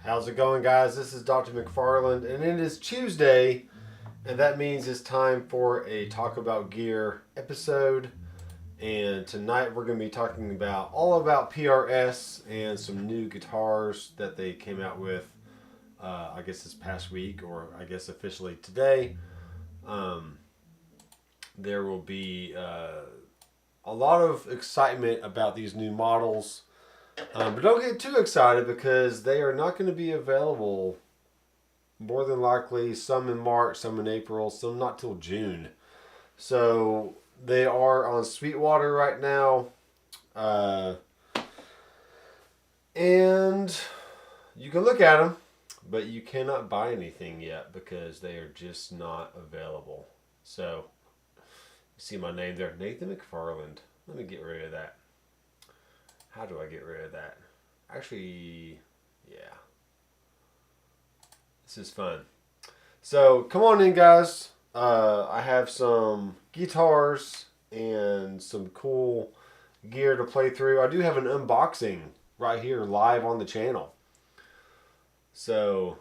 How's it going, guys? This is Doctor McFarland, and it is Tuesday, and that means it's time for a Talk About Gear episode. And tonight we're going to be talking all about PRS and some new guitars that they came out with, I guess this past week, or I guess officially today. There will be a lot of excitement about these new models. But don't get too excited because they are not going to be available, more than likely, some in March, some in April, some not till June. So they are on Sweetwater right now. And you can look at them, but you cannot buy anything yet because they are just not available. So, you see my name there, Nathan McFarland. Let me get rid of that. How do I get rid of that? Actually, yeah. This is fun. So, come on in, guys. I have some guitars and some cool gear to play through. I do have an unboxing right here live on the channel. So,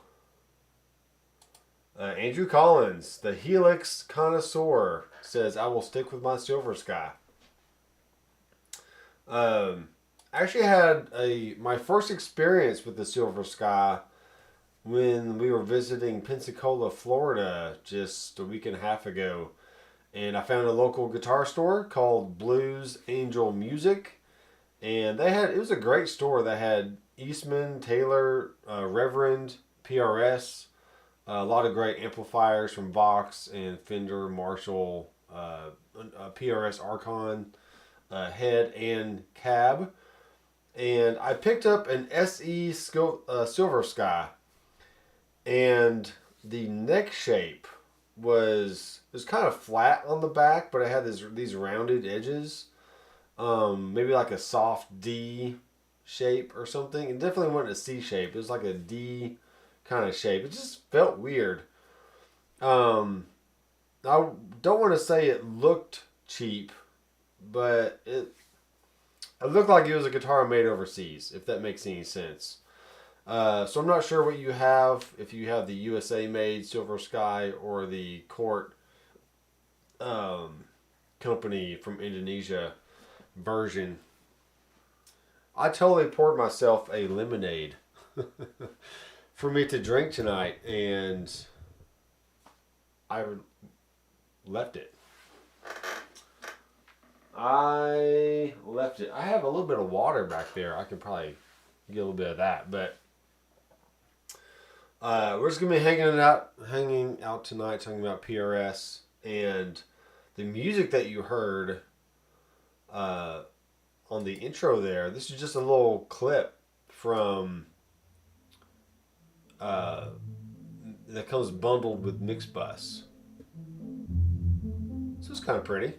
Andrew Collins, the Helix Connoisseur, says, I will stick with my Silver Sky. I actually had my first experience with the Silver Sky when we were visiting Pensacola, Florida just a week and a half ago. And I found a local guitar store called Blues Angel Music. And it was a great store. They had Eastman, Taylor, Reverend, PRS, a lot of great amplifiers from Vox and Fender, Marshall, PRS Archon, head and cab. And I picked up an SE Silver Sky, and the neck shape was kind of flat on the back, but it had these rounded edges, maybe like a soft D shape or something. It definitely wasn't a C shape. It was like a D kind of shape. It just felt weird. I don't want to say it looked cheap, but it looked like it was a guitar made overseas, if that makes any sense. So I'm not sure what you have, if you have the USA made Silver Sky or the Court company from Indonesia version. I totally poured myself a lemonade for me to drink tonight, and I left it. I have a little bit of water back there. I can probably get a little bit of that, but we're just gonna be hanging out tonight, talking about PRS and the music that you heard on the intro there. This is just a little clip from that comes bundled with Mixbus. So it's kind of pretty.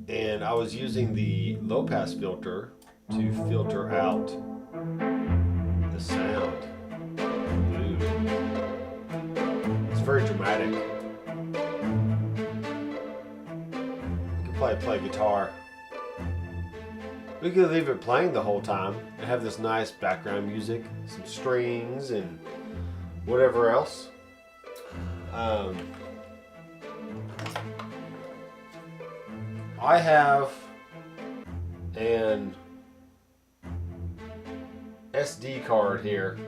And I was using the low pass filter to filter out the sound. Ooh. It's very dramatic. You can probably play guitar. We could leave it playing the whole time and have this nice background music, some strings and whatever else. I have an SD card here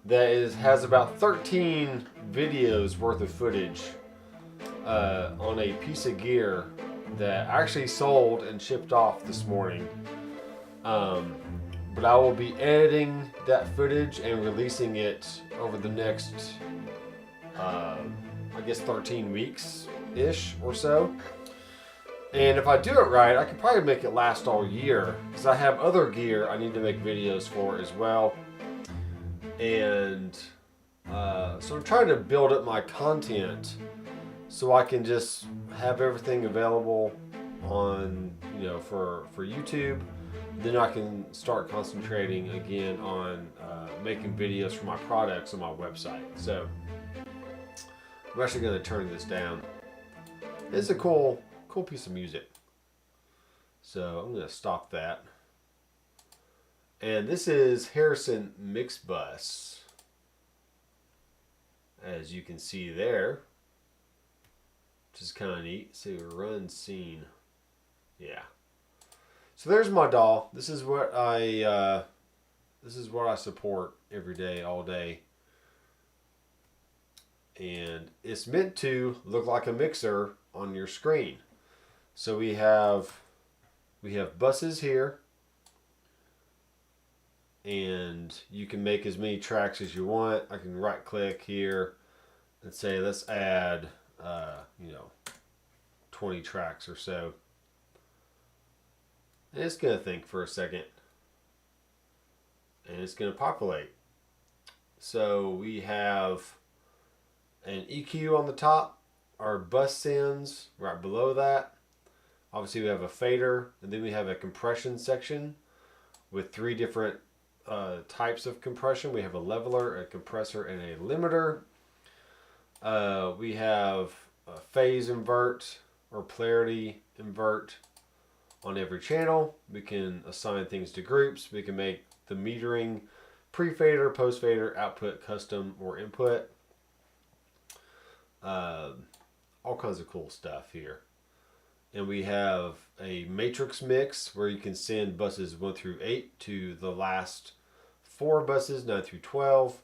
that has about 13 videos worth of footage on a piece of gear that I actually sold and shipped off this morning. But I will be editing that footage and releasing it over the next, I guess 13 weeks-ish or so. And if I do it right, I can probably make it last all year, because I have other gear I need to make videos for as well. And so I'm trying to build up my content so I can just have everything available on, for YouTube. Then I can start concentrating again on making videos for my products on my website. So I'm actually going to turn this down. It's a cool piece of music. So I'm going to stop that. And this is Harrison Mix Bus, as you can see there, which is kind of neat. So run scene, yeah. So there's my DAW. This is what I support every day, all day, and it's meant to look like a mixer on your screen. So we have buses here, and you can make as many tracks as you want. I can right click here and say let's add 20 tracks or so. And it's going to think for a second. And it's going to populate. So we have an EQ on the top, our bus sends right below that. Obviously we have a fader, and then we have a compression section with 3 different types of compression. We have a leveler, a compressor, and a limiter. We have a phase invert or polarity invert on every channel. We can assign things to groups. We can make the metering pre-fader, post-fader, output, custom, or input. All kinds of cool stuff here. And we have a matrix mix where you can send buses 1 through 8 to the last 4 buses, 9 through 12.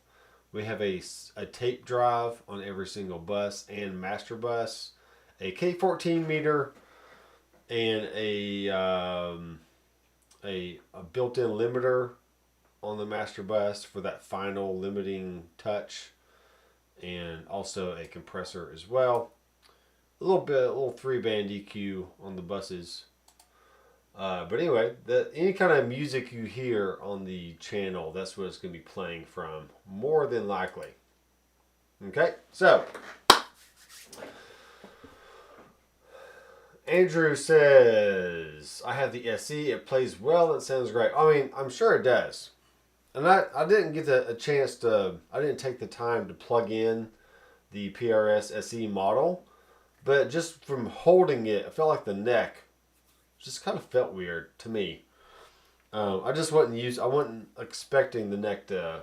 We have a tape drive on every single bus and master bus, a K14 meter, and a built-in limiter on the master bus for that final limiting touch, and also a compressor as well. A little 3-band EQ on the buses. But anyway, any kind of music you hear on the channel, that's what it's going to be playing from, more than likely. Okay, so Andrew says, I have the SE, it plays well, it sounds great. I mean, I'm sure it does. And I didn't get a chance to, I didn't take the time to plug in the PRS SE model, but just from holding it, I felt like the neck just kind of felt weird to me. I just I wasn't expecting the neck to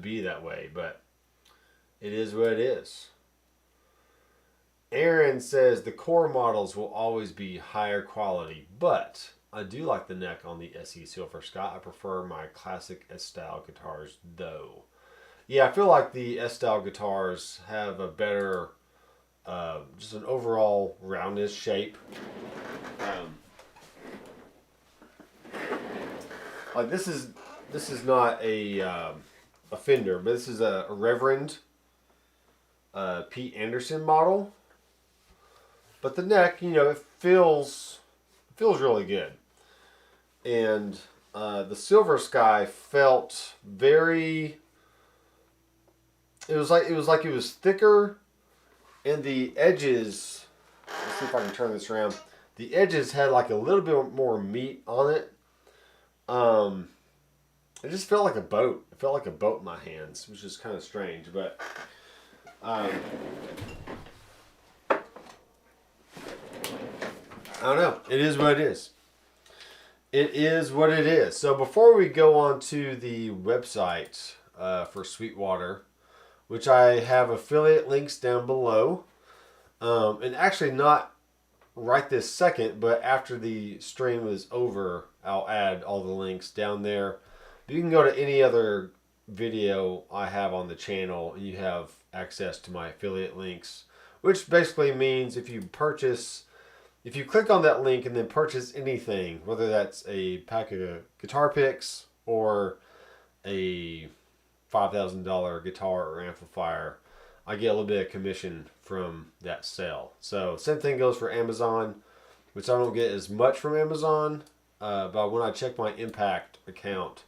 be that way, but it is what it is. Aaron says the core models will always be higher quality, but I do like the neck on the SE Silver Sky. I prefer my classic S-style guitars though. Yeah, I feel like the S-style guitars have a better, just an overall roundness shape. Like this is not a Fender, but this is a Reverend Pete Anderson model. But the neck, it feels really good, and the Silver Sky felt very. It was like it was thicker, and the edges. Let's see if I can turn this around. The edges had like a little bit more meat on it. It just felt like a boat. It felt like a boat in my hands, which is kind of strange, but I don't know. It is what it is. It is what it is. So before we go on to the website for Sweetwater, which I have affiliate links down below, and actually not right this second, but after the stream is over, I'll add all the links down there. You can go to any other video I have on the channel, and you have access to my affiliate links, which basically means if you click on that link and then purchase anything, whether that's a pack of guitar picks or a $5,000 guitar or amplifier, I get a little bit of commission from that sale. So same thing goes for Amazon, which I don't get as much from Amazon, but when I check my Impact account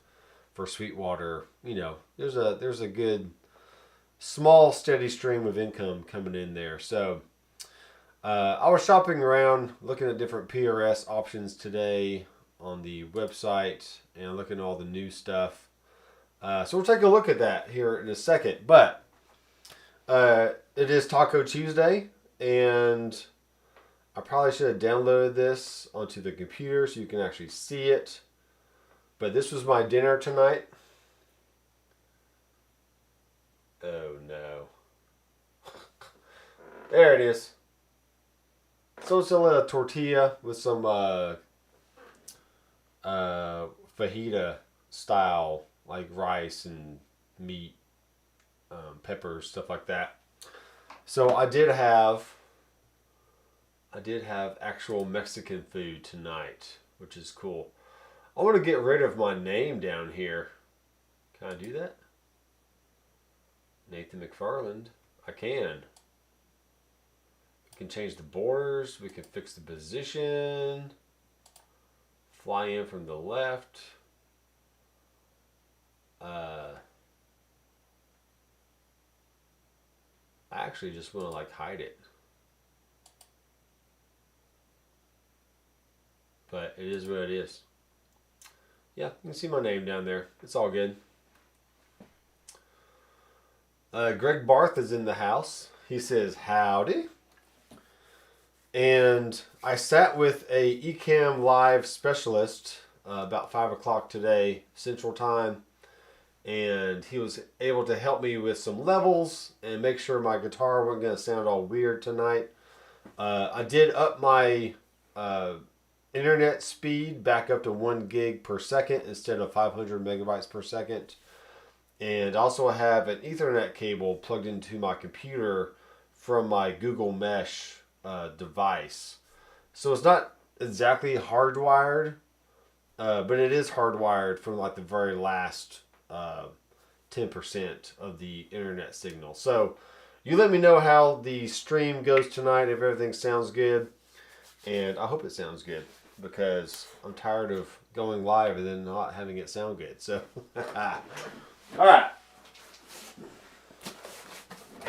for Sweetwater, there's a good small steady stream of income coming in there. So I was shopping around, looking at different PRS options today on the website and looking at all the new stuff. So we'll take a look at that here in a second. But it is Taco Tuesday, and I probably should have downloaded this onto the computer so you can actually see it. But this was my dinner tonight. Oh no. There it is. So it's a tortilla with some fajita style, like rice and meat, peppers, stuff like that. So I did have actual Mexican food tonight, which is cool. I want to get rid of my name down here. Can I do that? Nathan McFarland. I can. We can change the borders. We can fix the position. Fly in from the left. I actually just want to like hide it. But it is what it is. Yeah, you can see my name down there. It's all good. Greg Barth is in the house. He says, howdy. And I sat with a Ecamm Live specialist about 5 o'clock today, Central Time. And he was able to help me with some levels and make sure my guitar wasn't going to sound all weird tonight. I did up my internet speed back up to 1 gig per second instead of 500 megabytes per second. And also I have an Ethernet cable plugged into my computer from my Google Mesh device. So it's not exactly hardwired, but it is hardwired from like the very last 10% of the internet signal. So you let me know how the stream goes tonight, if everything sounds good. And I hope it sounds good, because I'm tired of going live and then not having it sound good. So, all right.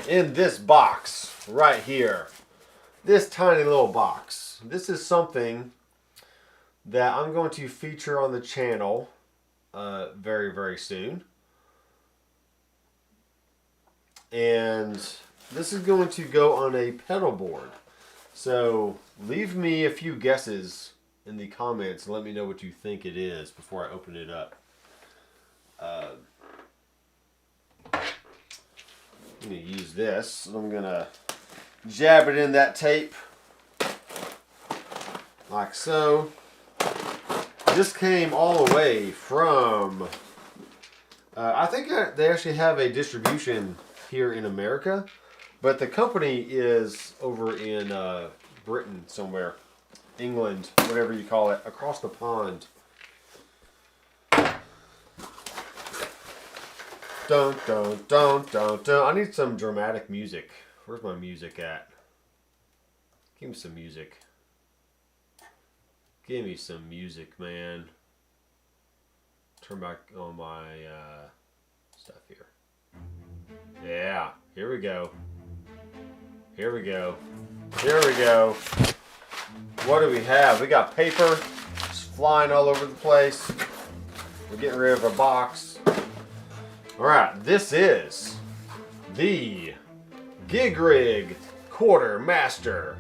In this box right here, this tiny little box, this is something that I'm going to feature on the channel very, very soon. And this is going to go on a pedal board. So leave me a few guesses in the comments and let me know what you think it is before I open it up. I'm going to use this. I'm going to jab it in that tape like so. This came all the way from, I think they actually have a distribution here in America, but the company is over in Britain somewhere, England, whatever you call it, across the pond. Dun, dun, dun, dun, dun. I need some dramatic music. Where's my music at? Give me some music. Give me some music, man. Turn back on my stuff here. Yeah, here we go. Here we go. Here we go. What do we have? We got paper just flying all over the place. We're getting rid of a box. Alright, this is the Gig Rig Quartermaster.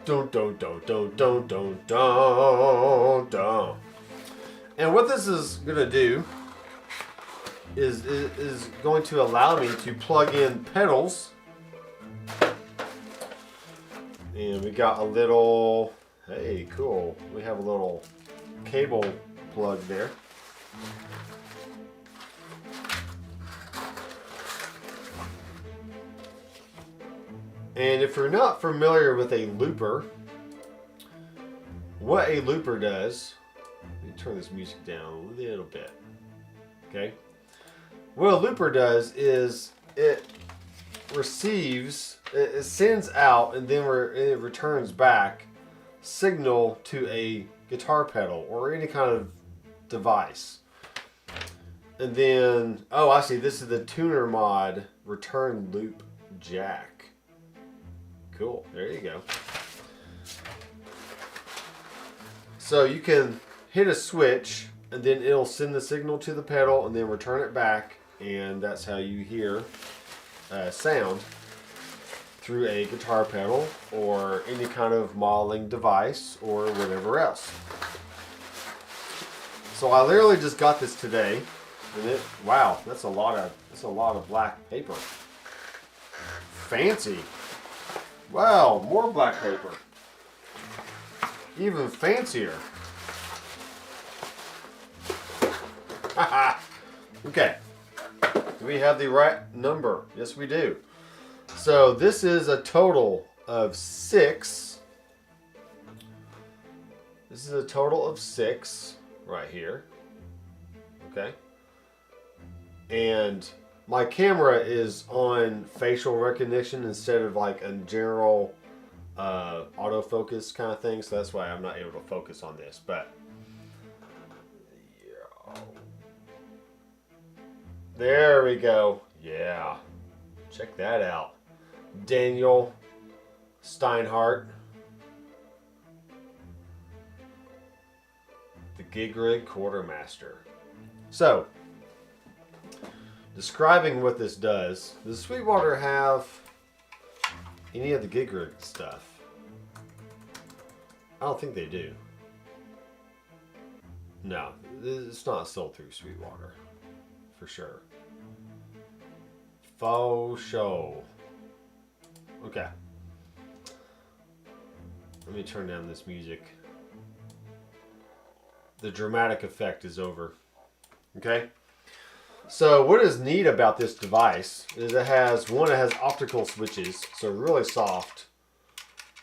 Dun dun dun dun dun dun dun dun. And what this is going to do is going to allow me to plug in pedals. And we got a little, hey, cool. We have a little cable plug there. And if you're not familiar with a looper, what a looper does, let me turn this music down a little bit, okay? What a looper does is it receives, it sends out, and then it returns back signal to a guitar pedal or any kind of device. And then, oh, I see, this is the tuner mod return loop jack. Cool, there you go. So you can hit a switch and then it'll send the signal to the pedal and then return it back, and that's how you hear sound through a guitar pedal or any kind of modeling device or whatever else. So I literally just got this today, and wow, that's a lot of black paper. Fancy. Wow, more black paper. Even fancier. Okay. Do we have the right number? Yes, we do. So this is a total of 6. This is a total of 6 right here. Okay. And my camera is on facial recognition instead of like a general autofocus kind of thing. So that's why I'm not able to focus on this. But yeah. There we go. Yeah. Check that out. Daniel Steinhardt. The Gig Rig Quartermaster. So, describing what this does, does Sweetwater have any of the Gig Rig stuff? I don't think they do. No, it's not sold through Sweetwater. For sure. Faux show. Okay. Let me turn down this music. The dramatic effect is over. Okay? So what is neat about this device is it has optical switches, so really soft.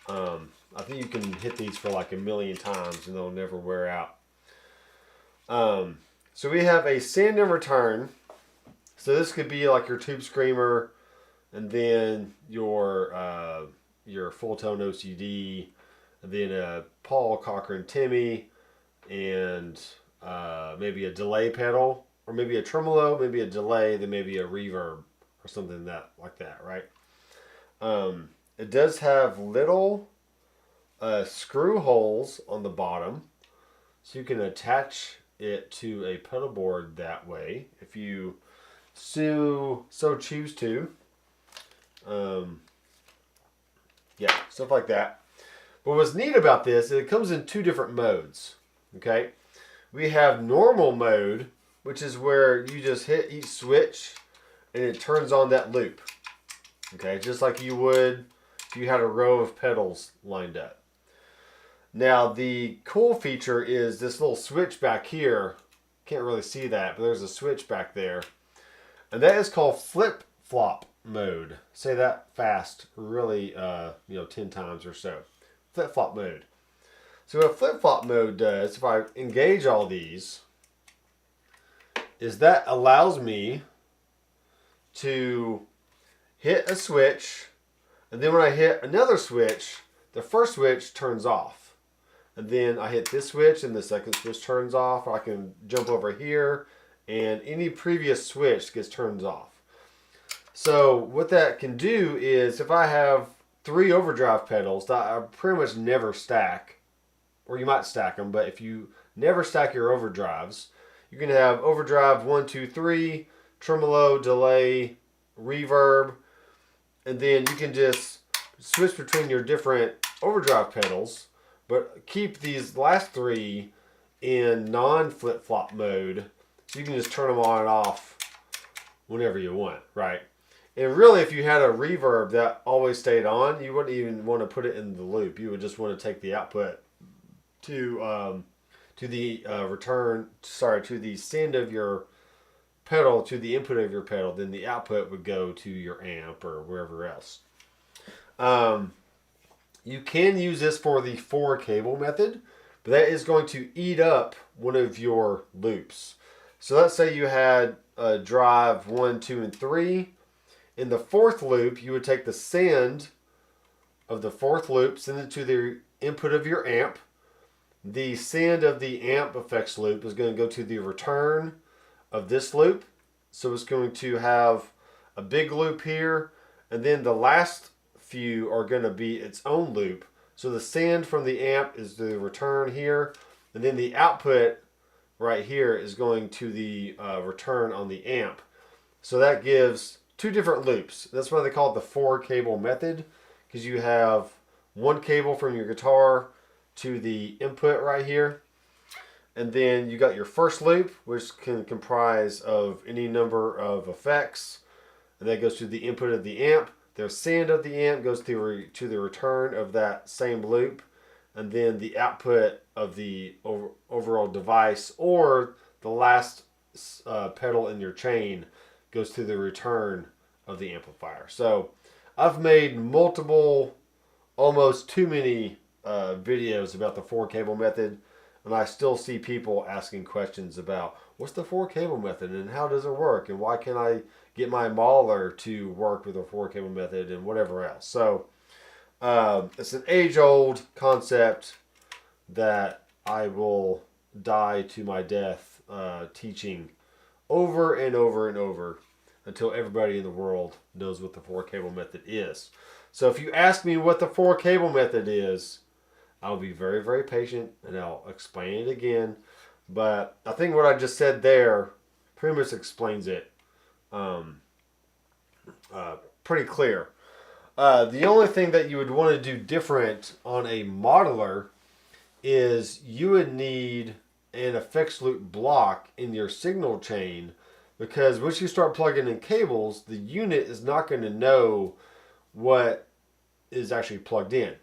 I think you can hit these for like 1,000,000 times and they'll never wear out. So we have a send and return. So this could be like your tube screamer, and then your full tone OCD, and then a Paul Cochran Timmy, and maybe a delay pedal, or maybe a tremolo, maybe a delay, then maybe a reverb or something like that, right? It does have little screw holes on the bottom, so you can attach it to a pedal board that way if you so choose to. Yeah, stuff like that. But what's neat about this is it comes in 2 different modes. Okay, we have normal mode, which is where you just hit each switch and it turns on that loop. Okay, just like you would if you had a row of pedals lined up. Now the cool feature is this little switch back here. Can't really see that, but there's a switch back there. And that is called flip-flop mode. Say that fast, really, 10 times or so. Flip-flop mode. So what flip-flop mode does, if I engage all these, is that allows me to hit a switch, and then when I hit another switch, the first switch turns off. And then I hit this switch and the second switch turns off. I can jump over here and any previous switch gets turned off. So what that can do is if I have 3 overdrive pedals that I pretty much never stack, or you might stack them, but if you never stack your overdrives, you can have overdrive 1, 2, 3, tremolo, delay, reverb, and then you can just switch between your different overdrive pedals, but keep these last 3 in non-flip-flop mode, so you can just turn them on and off whenever you want, right? And really, if you had a reverb that always stayed on, you wouldn't even want to put it in the loop. You would just want to take the output to the to the send of your pedal to the input of your pedal. Then the output would go to your amp or wherever else. You can use this for the 4-cable method, but that is going to eat up one of your loops. So let's say you had drive 1, 2, and 3. In the 4th loop, you would take the send of the 4th loop, send it to the input of your amp. The send of the amp effects loop is going to go to the return of this loop. So it's going to have a big loop here, and then the last few are going to be its own loop. So the send from the amp is the return here, and then the output right here is going to the return on the amp. So that gives 2 different loops. That's why they call it the 4-cable method, because you have 1 cable from your guitar to the input right here, And then you got your first loop, which can comprise of any number of effects. And that goes to the input of the amp. The send of the amp goes to the return of that same loop. And then the output of the overall device, or the last pedal in your chain, goes to the return of the amplifier. So I've made multiple, almost too many videos about the 4-cable method, and I still see people asking questions about what's the 4-cable method and how does it work and why can't I get my Mahler to work with a 4-cable method and whatever else. So it's an age-old concept that I will die to my death teaching over and over and over until everybody in the world knows what the 4-cable method is. So if you ask me what the 4-cable method is, I'll be very, very patient and I'll explain it again. But I think what I just said there pretty much explains it pretty clear. The only thing that you would want to do different on a modeler is you would need an effects loop block in your signal chain, because once you start plugging in cables, the unit is not going to know what is actually plugged in.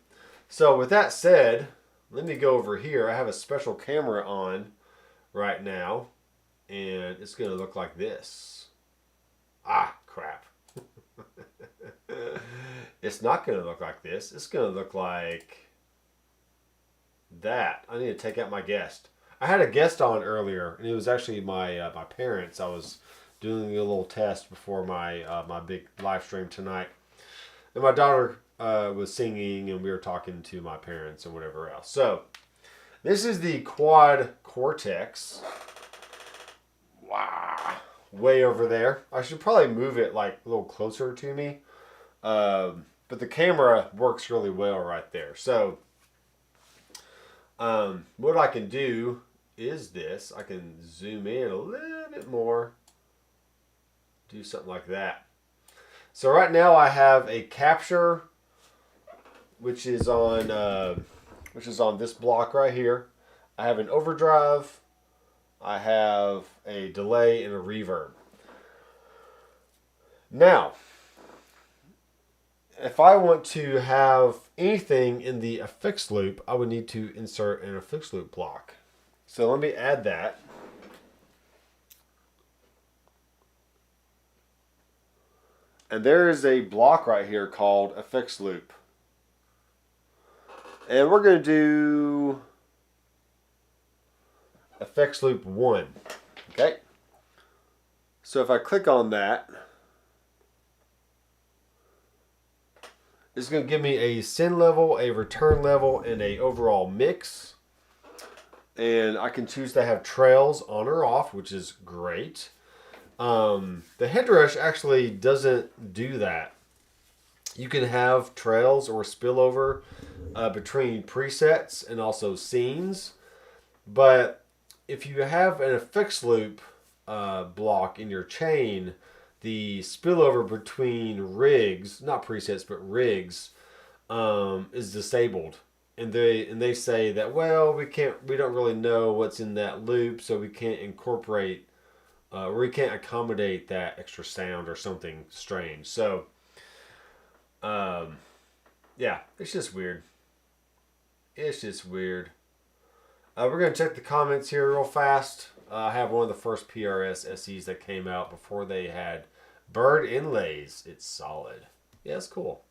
So with that said, let me go over here. I have a special camera on right now, and it's going to look like this. Ah, crap. It's not going to look like this. It's going to look like that. I need to take out my guest. I had a guest on earlier, and it was actually my my parents. I was doing a little test before my my big live stream tonight, and my daughter was singing, and we were talking to my parents and whatever else. So this is the Quad Cortex. Wow, way over there. I should probably move it like a little closer to me, but the camera works really well right there. So what I can do is this. I can zoom in a little bit more, do something like that. So right now I have a capture, which is on this block right here. I have an overdrive, I have a delay, and a reverb. Now, if I want to have anything in the effects loop, I would need to insert an effects loop block. So let me add that. And there is a block right here called effects loop. And we're going to do effects loop 1. Okay. So if I click on that, it's going to give me a send level, a return level, and a overall mix. And I can choose to have trails on or off, which is great. The headrush actually doesn't do that. You can have trails or spillover between presets and also scenes. But if you have an effects loop block in your chain, the spillover between rigs, not presets, but rigs, is disabled. And they say that, well, we don't really know what's in that loop, so we can't incorporate or we can't accommodate that extra sound or something strange. So yeah, it's just weird. It's just weird. We're going to check the comments here real fast. I have one of the first PRS SEs that came out before they had bird inlays. It's solid. Yeah, it's cool.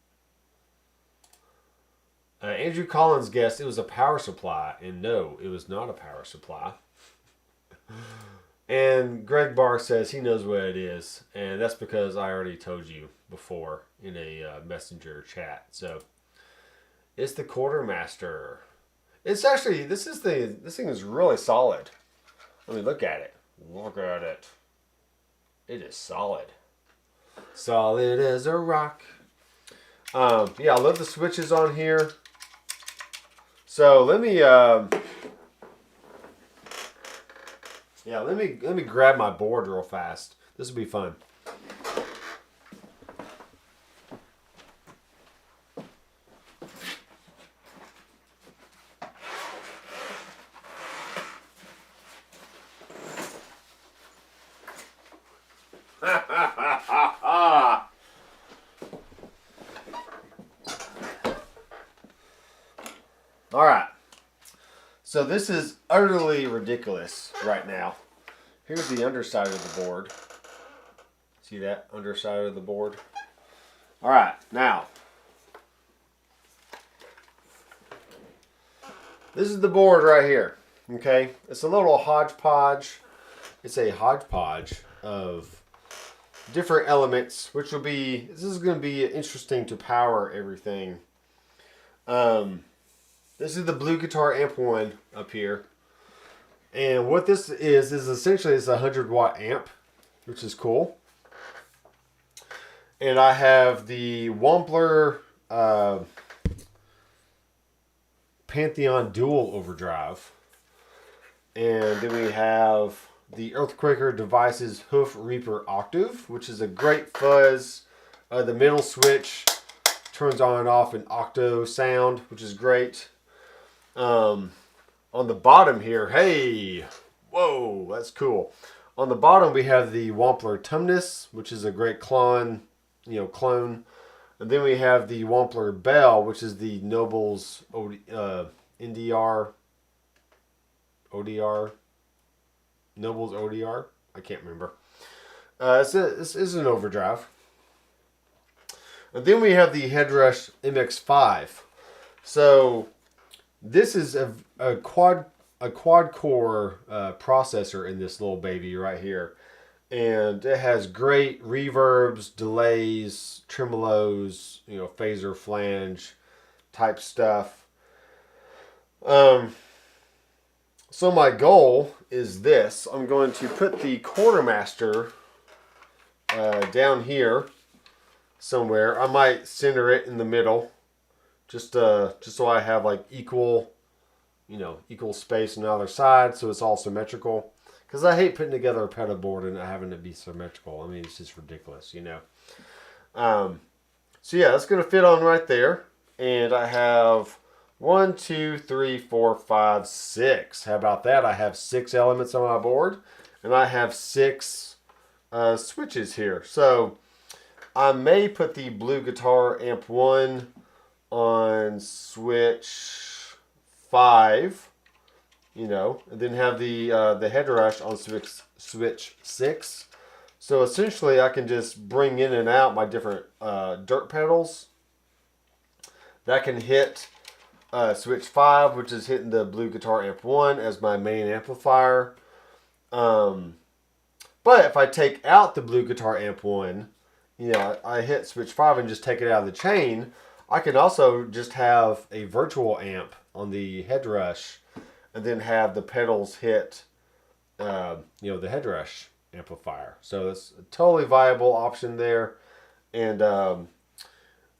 Andrew Collins guessed it was a power supply, and no, it was not a power supply. And Greg Barr says he knows what it is, and that's because I already told you before in a messenger chat. So it's the Quartermaster. It's actually this thing is really solid. Let me look at it. Look at it. It is solid. Solid as a rock. Yeah, I love the switches on here. So let me let me grab my board real fast. This will be fun. All right. So this is utterly ridiculous right now. Here's the underside of the board. See that underside of the board? All right, now. This is the board right here. Okay, it's a little hodgepodge. It's a hodgepodge of different elements, which will be, this is going to be interesting to power everything. This is the Blue Guitar Amp 1 up here. And what this is essentially it's a 100-watt amp, which is cool. And I have the Wampler Pantheon Dual Overdrive. And then we have the Earthquaker Devices Hoof Reaper Octave, which is a great fuzz. The middle switch turns on and off an octo sound, which is great. On the bottom here, hey, whoa, that's cool. On the bottom we have the Wampler Tumnus, which is a great clone. And then we have the Wampler Bell, which is the Nobles NDR, ODR, Nobles ODR. I can't remember. This is an overdrive. And then we have the Headrush MX5. So this is a quad core processor in this little baby right here. And it has great reverbs, delays, tremolos, phaser, flange type stuff. So my goal is this. I'm going to put the Quartermaster down here somewhere. I might center it in the middle, just so I have like equal space on the other side, so it's all symmetrical. Because I hate putting together a pedal board and not having it be symmetrical. I mean, it's just ridiculous, So yeah, that's going to fit on right there. And I have 1, 2, 3, 4, 5, 6. How about that? I have 6 elements on my board. And I have 6 switches here. So I may put the Blue Guitar Amp 1 on switch 5. And then have the Headrush on switch 6. So essentially I can just bring in and out my different dirt pedals. That can hit switch 5, which is hitting the Blue Guitar Amp 1 as my main amplifier. But if I take out the Blue Guitar Amp 1, I hit switch 5 and just take it out of the chain, I can also just have a virtual amp on the Headrush and then have the pedals hit, the Headrush amplifier. So it's a totally viable option there. And I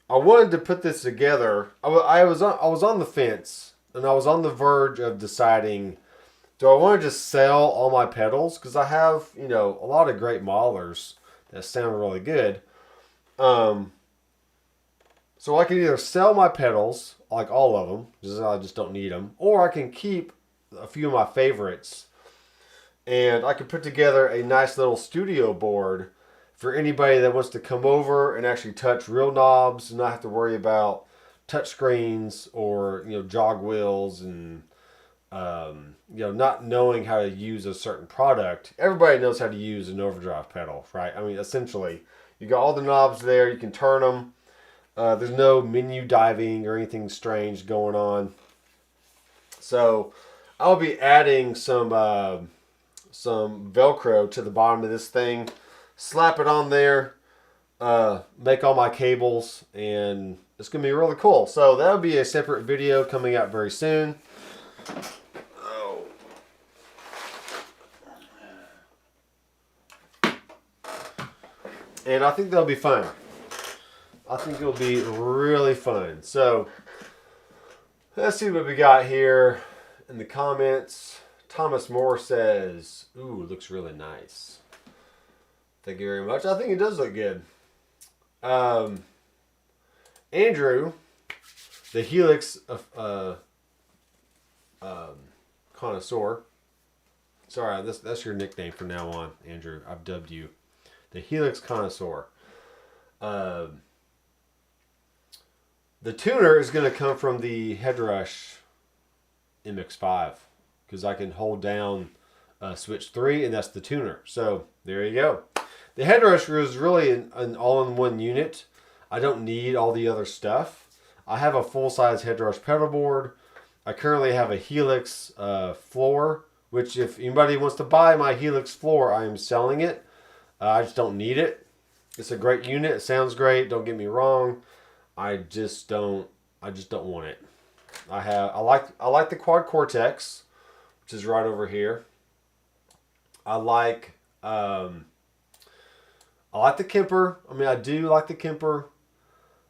wanted to put this together. I was on the fence, and I was on the verge of deciding, do I want to just sell all my pedals? Because I have, a lot of great modelers that sound really good. So I can either sell my pedals, like all of them, because I just don't need them, or I can keep a few of my favorites, and I can put together a nice little studio board for anybody that wants to come over and actually touch real knobs and not have to worry about touch screens or jog wheels and not knowing how to use a certain product. Everybody knows how to use an overdrive pedal, right? I mean, essentially, you got all the knobs there. You can turn them. There's no menu diving or anything strange going on. So I'll be adding some Velcro to the bottom of this thing, slap it on there, make all my cables, and it's going to be really cool. So that'll be a separate video coming out very soon. Oh. And I think that'll be fun. I think it'll be really fun. So let's see what we got here. In the comments, Thomas Moore says, ooh, it looks really nice. Thank you very much. I think it does look good. Andrew, the Helix connoisseur. Sorry, that's your nickname from now on, Andrew. I've dubbed you the Helix Connoisseur. The tuner is going to come from the Headrush MX5 because I can hold down switch 3 and that's the tuner. So there you go. The Headrush is really an all-in-one unit. I don't need all the other stuff. I have a full-size Headrush pedal board. I currently have a Helix floor, which if anybody wants to buy my Helix floor, I am selling it. I just don't need it. It's a great unit. It sounds great. Don't get me wrong. I just don't want it. I like the Quad Cortex, which is right over here. I like the Kemper. I mean, I do like the Kemper.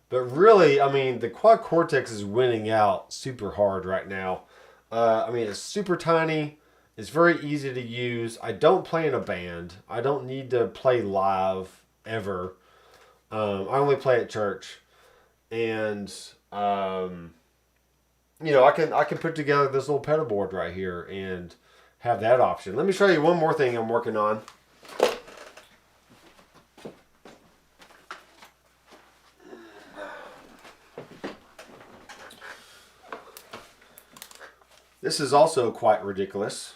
But really, I mean, the Quad Cortex is winning out super hard right now. I mean, it's super tiny. It's very easy to use. I don't play in a band. I don't need to play live ever. I only play at church. And, you know, I can put together this little pedal board right here and have that option. Let me show you one more thing I'm working on. This is also quite ridiculous.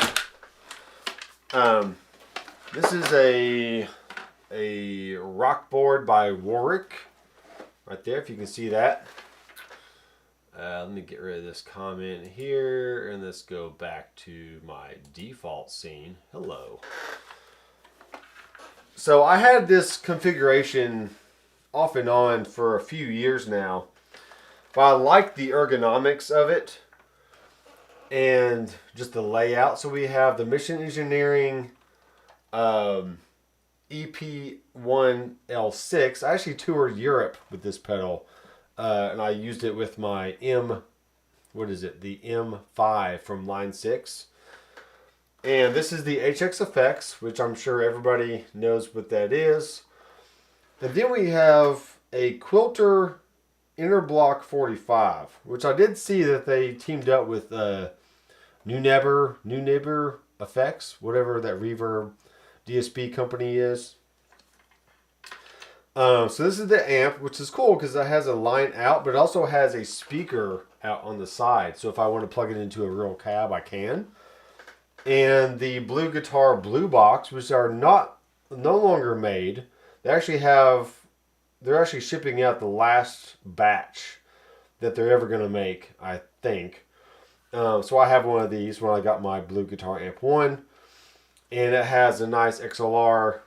This is a rock board by Warwick. Right there, if you can see that. Let me get rid of this comment here, and let's go back to my default scene. Hello. So I had this configuration off and on for a few years now, but I like the ergonomics of it and just the layout. So we have the Mission Engineering EP1L6. I actually toured Europe with this pedal, and I used it with my the M5 from Line 6. And this is the HX Effects, which I'm sure everybody knows what that is. And then we have a Quilter Interblock 45, which I did see that they teamed up with New Effects, whatever that reverb DSP company is. So this is the amp, which is cool because it has a line out, but it also has a speaker out on the side. So if I want to plug it into a real cab, I can. And the Blue Guitar Blue Box, which are no longer made. They're actually shipping out the last batch that they're ever going to make, I think. So I have one of these when I got my Blue Guitar Amp 1. And it has a nice XLR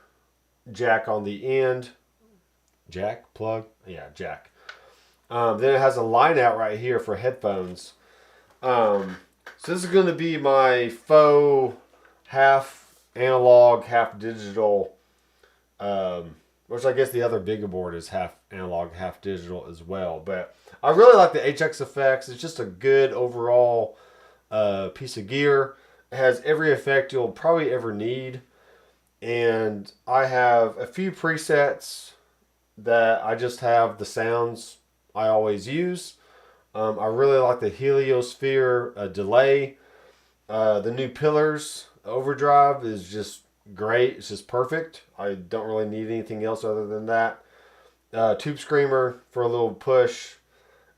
jack on the end. Jack? Plug? Yeah, jack. Then it has a line out right here for headphones. So this is going to be my faux half analog, half digital. Which I guess the other bigger board is half analog, half digital as well. But I really like the HX Effects. It's just a good overall piece of gear. It has every effect you'll probably ever need. And I have a few presets that I just have the sounds I always use. I really like the Heliosphere delay. The new Pillars overdrive is just great. It's just perfect. I don't really need anything else other than that. Tube Screamer for a little push.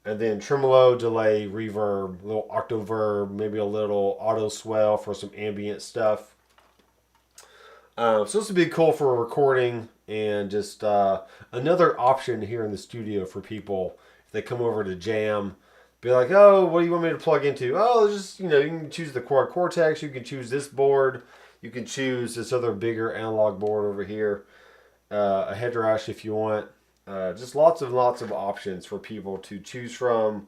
And then tremolo, delay, reverb, little octoverb, maybe a little auto swell for some ambient stuff. So this would be cool for recording and just another option here in the studio for people if they come over to jam. Be like, oh, what do you want me to plug into? Oh, just, you can choose the Quad Cortex. You can choose this board. You can choose this other bigger analog board over here. A Headrush if you want. Just lots of options for people to choose from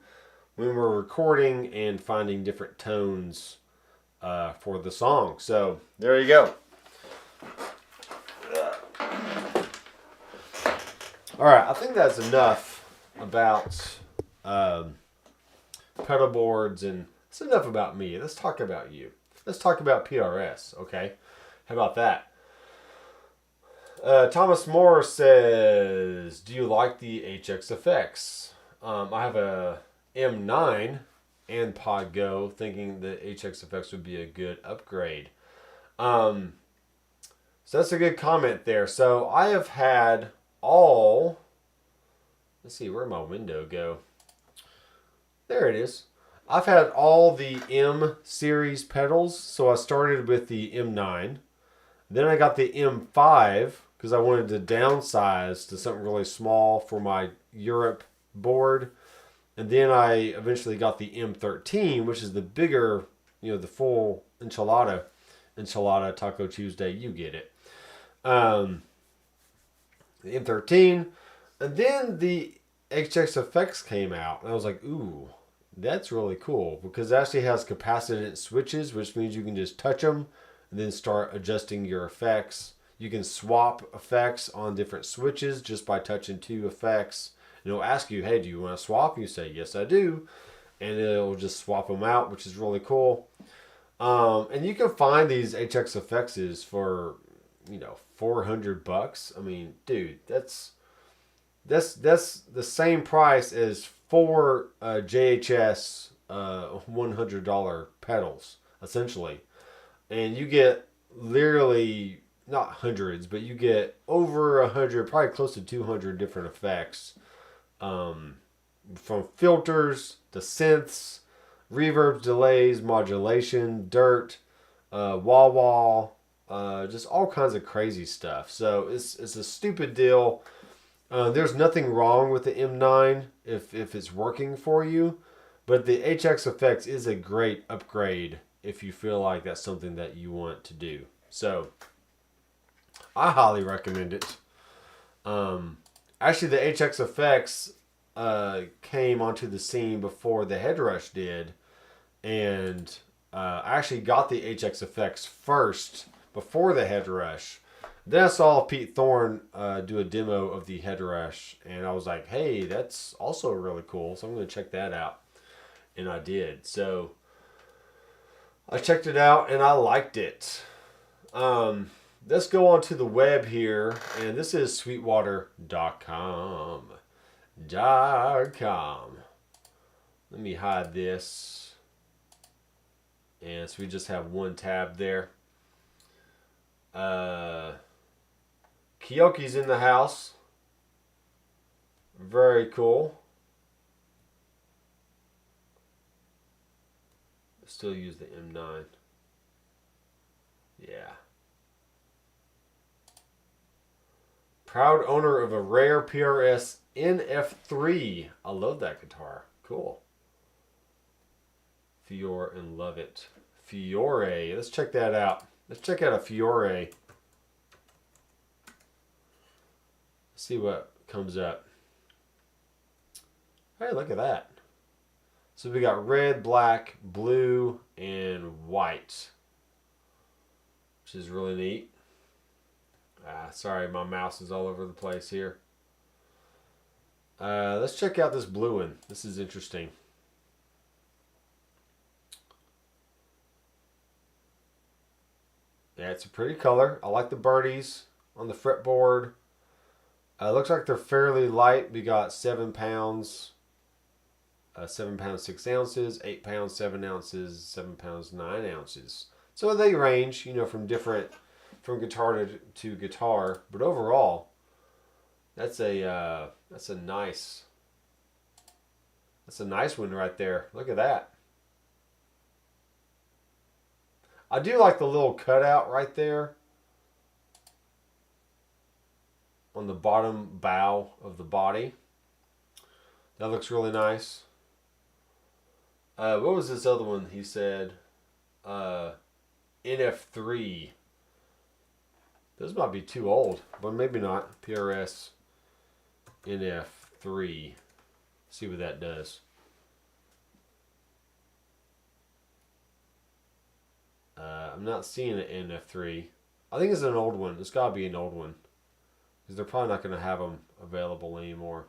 when we're recording and finding different tones for the song. So there you go. All right, I think that's enough about pedal boards, and it's enough about me. Let's talk about you. Let's talk about PRS, okay? How about that? Thomas Moore says, do you like the HX Effects? I have a M9 and Pod Go, thinking that HX Effects would be a good upgrade. So So that's a good comment there. So I have had all. Let's see, where'd my window go? There it is. I've had all the M series pedals. So I started with the M9. Then I got the M5 because I wanted to downsize to something really small for my Europe board. And then I eventually got the M13, which is the bigger, the full enchilada Taco Tuesday. You get it. The M13. And then the HX Effects came out. And I was like, ooh, that's really cool. Because it actually has capacitance switches, which means you can just touch them and then start adjusting your effects. You can swap effects on different switches just by touching two effects. And it'll ask you, hey, do you want to swap? And you say, yes, I do. And it'll just swap them out, which is really cool. And you can find these HX Effects for, $400. I mean, dude, that's the same price as 4 JHS $100 pedals, essentially. And you get literally, not hundreds, but you get over 100, probably close to 200 different effects. From filters to synths, reverbs, delays, modulation, dirt, wah-wah, just all kinds of crazy stuff. So it's a stupid deal. There's nothing wrong with the M9 if it's working for you, but the HX Effects is a great upgrade if you feel like that's something that you want to do. So I highly recommend it. Actually, the HX Effects came onto the scene before the Headrush did, and I actually got the HX Effects first before the Headrush. Then I saw Pete Thorne do a demo of the Headrush, and I was like, hey, that's also really cool, so I'm going to check that out. And I did. So I checked it out, and I liked it. Let's go on to the web here, and this is sweetwater.com. Let me hide this. And so we just have one tab there. Kiyoki's in the house. Very cool. Still use the M9. Yeah. Proud owner of a rare PRS NF3. I love that guitar. Cool. Fiore and love it. Fiore. Let's check that out. Let's check out a Fiore. See what comes up. Hey, look at that. So we got red, black, blue, and white, which is really neat. Sorry, my mouse is all over the place here. Let's check out this blue one. This is interesting. Yeah, it's a pretty color. I like the birdies on the fretboard. Looks like they're fairly light. We got 7 pounds, 7 pounds 6 ounces, 8 pounds 7 ounces, 7 pounds 9 ounces. So they range, from guitar to guitar. But overall, that's a nice one right there. Look at that. I do like the little cutout right there on the bottom bow of the body. That looks really nice. What was this other one he said? NF3. Those might be too old, but maybe not. PRS NF3. See what that does. I'm not seeing an NF3. I think it's an old one. It's got to be an old one, because they're probably not going to have them available anymore.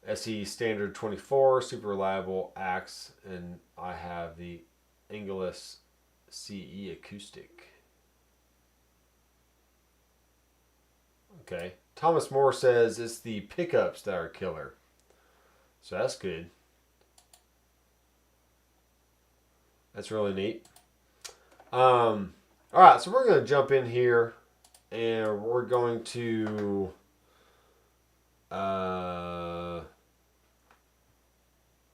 SE Standard 24, super reliable axe, and I have the Angelus CE Acoustic. Okay. Thomas Moore says it's the pickups that are killer. So that's good. That's really neat. All right, so we're going to jump in here, and we're going to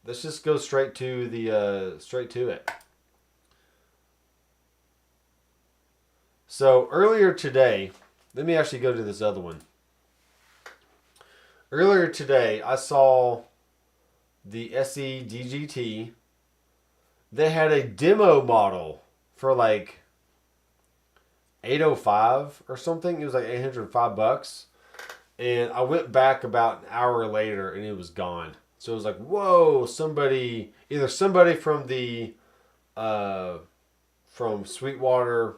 let's just go straight to it. So earlier today, let me actually go to this other one. Earlier today, I saw the SE DGT. They had a demo model for like $805 or something. It was like $805. And I went back about an hour later and it was gone. So it was like, whoa, either somebody from from Sweetwater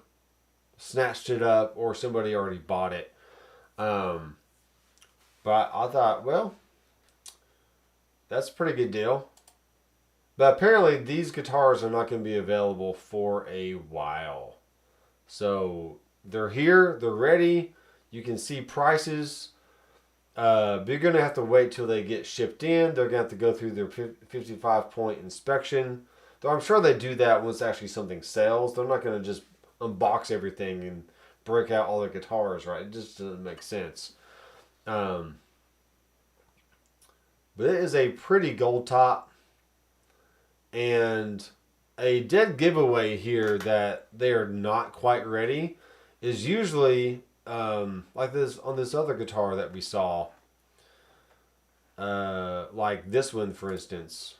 snatched it up or somebody already bought it. But I thought, well, that's a pretty good deal. But apparently these guitars are not going to be available for a while. So they're here, they're ready. You can see prices. But you're going to have to wait till they get shipped in. They're going to have to go through their 55-point inspection. Though I'm sure they do that once actually something sells. They're not going to just unbox everything and break out all their guitars, right? It just doesn't make sense. But it is a pretty gold top. And a dead giveaway here that they are not quite ready is usually like this on this other guitar that we saw. Like this one, for instance.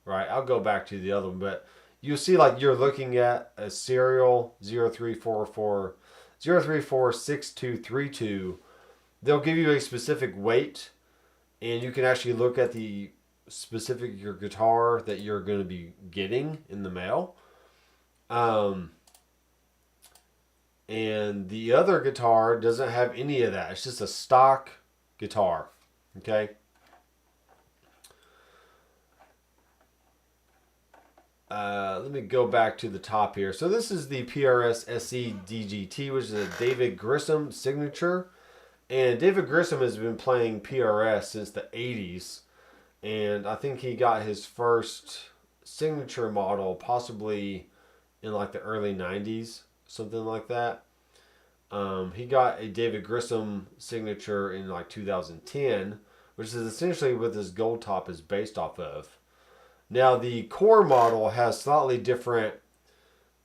Right? I'll go back to the other one, but you'll see like you're looking at a serial 0344-034-6232. They'll give you a specific weight, and you can actually look at the specific your guitar that you're going to be getting in the mail. And the other guitar doesn't have any of that. It's just a stock guitar. Okay. Let me go back to the top here. So this is the PRS SE DGT, which is a David Grissom signature. And David Grissom has been playing PRS since the 80s. And I think he got his first signature model possibly in like the early 90s, something like that. He got a David Grissom signature in like 2010, which is essentially what this gold top is based off of. Now the core model has slightly different,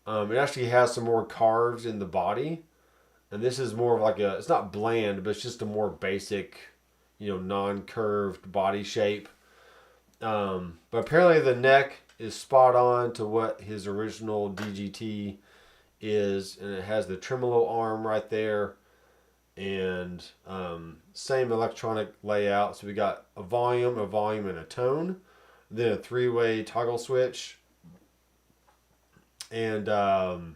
it actually has some more carves in the body. And this is more of like it's not bland, but it's just a more basic, non-curved body shape. But apparently the neck is spot on to what his original DGT is, and it has the tremolo arm right there, and same electronic layout. So we got a volume, and a tone, then a 3-way toggle switch, and I'm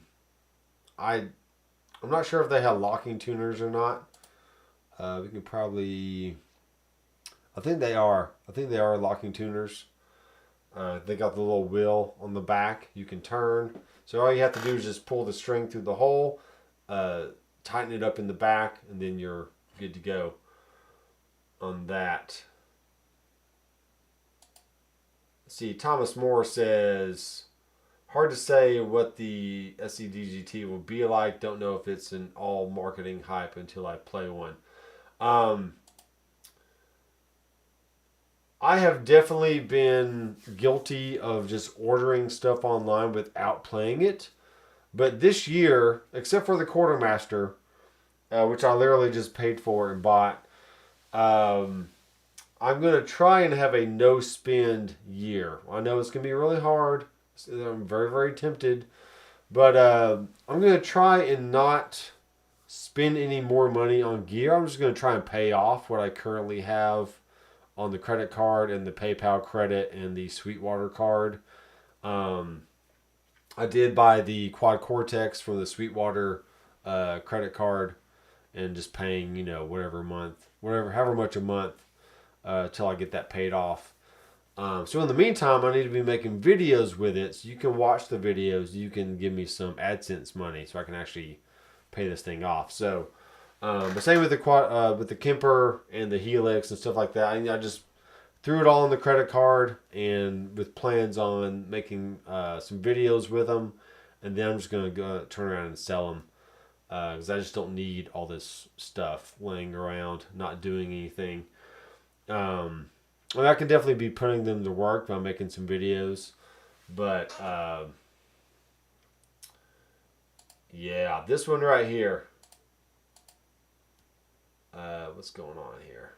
not sure if they have locking tuners or not. We can probably. I think they are. Locking tuners. They got the little wheel on the back you can turn. So all you have to do is just pull the string through the hole, tighten it up in the back, and then you're good to go on that. Let's see, Thomas Moore says, hard to say what the SEDGT will be like. Don't know if it's an all marketing hype until I play one. I have definitely been guilty of just ordering stuff online without playing it. But this year, except for the Quartermaster, which I literally just paid for and bought, I'm going to try and have a no-spend year. I know it's going to be really hard. I'm very, very tempted. But I'm going to try and not spend any more money on gear. I'm just going to try and pay off what I currently have on the credit card and the PayPal credit and the Sweetwater card. I did buy the Quad Cortex from the Sweetwater credit card and just paying, however much a month till I get that paid off. So in the meantime, I need to be making videos with it, so you can watch the videos. You can give me some AdSense money so I can actually pay this thing off. So, but same with the Kemper and the Helix and stuff like that. I just threw it all on the credit card and with plans on making some videos with them. and then I'm just going to go turn around and sell them because I just don't need all this stuff laying around, not doing anything. And I can definitely be putting them to work by making some videos, but yeah, this one right here. What's going on here?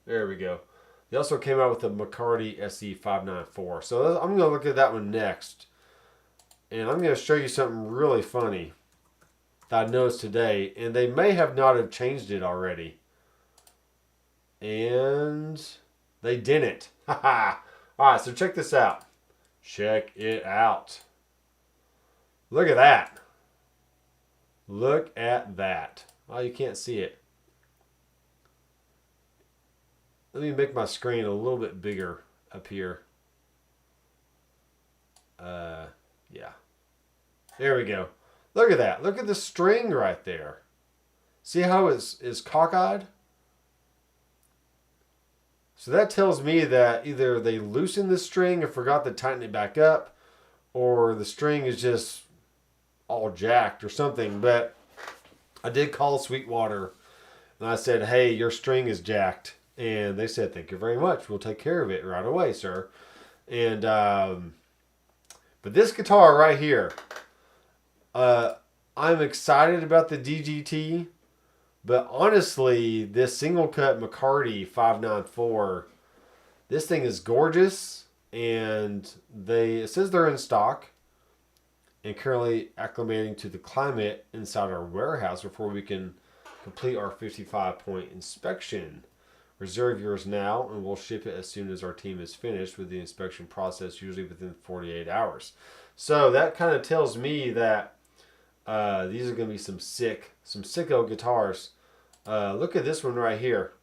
There we go. They also came out with the McCarty SE594. So I'm going to look at that one next. And I'm going to show you something really funny that I noticed today. And they may have not have changed it already. And they didn't. Haha. Alright, so check this out. Check it out. Look at that. Look at that. Oh, you can't see it. Let me make my screen a little bit bigger up here. Yeah. There we go. Look at that. Look at the string right there. See how it's cockeyed? So that tells me that either they loosened the string and forgot to tighten it back up, or the string is just all jacked or something. But I did call Sweetwater and I said, hey, your string is jacked. And they said, thank you very much. We'll take care of it right away, sir. And, but this guitar right here, I'm excited about the DGT. But honestly, this single cut McCarty 594, this thing is gorgeous. And it says they're in stock and currently acclimating to the climate inside our warehouse before we can complete our 55-point inspection. Reserve yours now, and we'll ship it as soon as our team is finished with the inspection process, usually within 48 hours. So that kind of tells me that these are going to be some sicko guitars. Look at this one right here.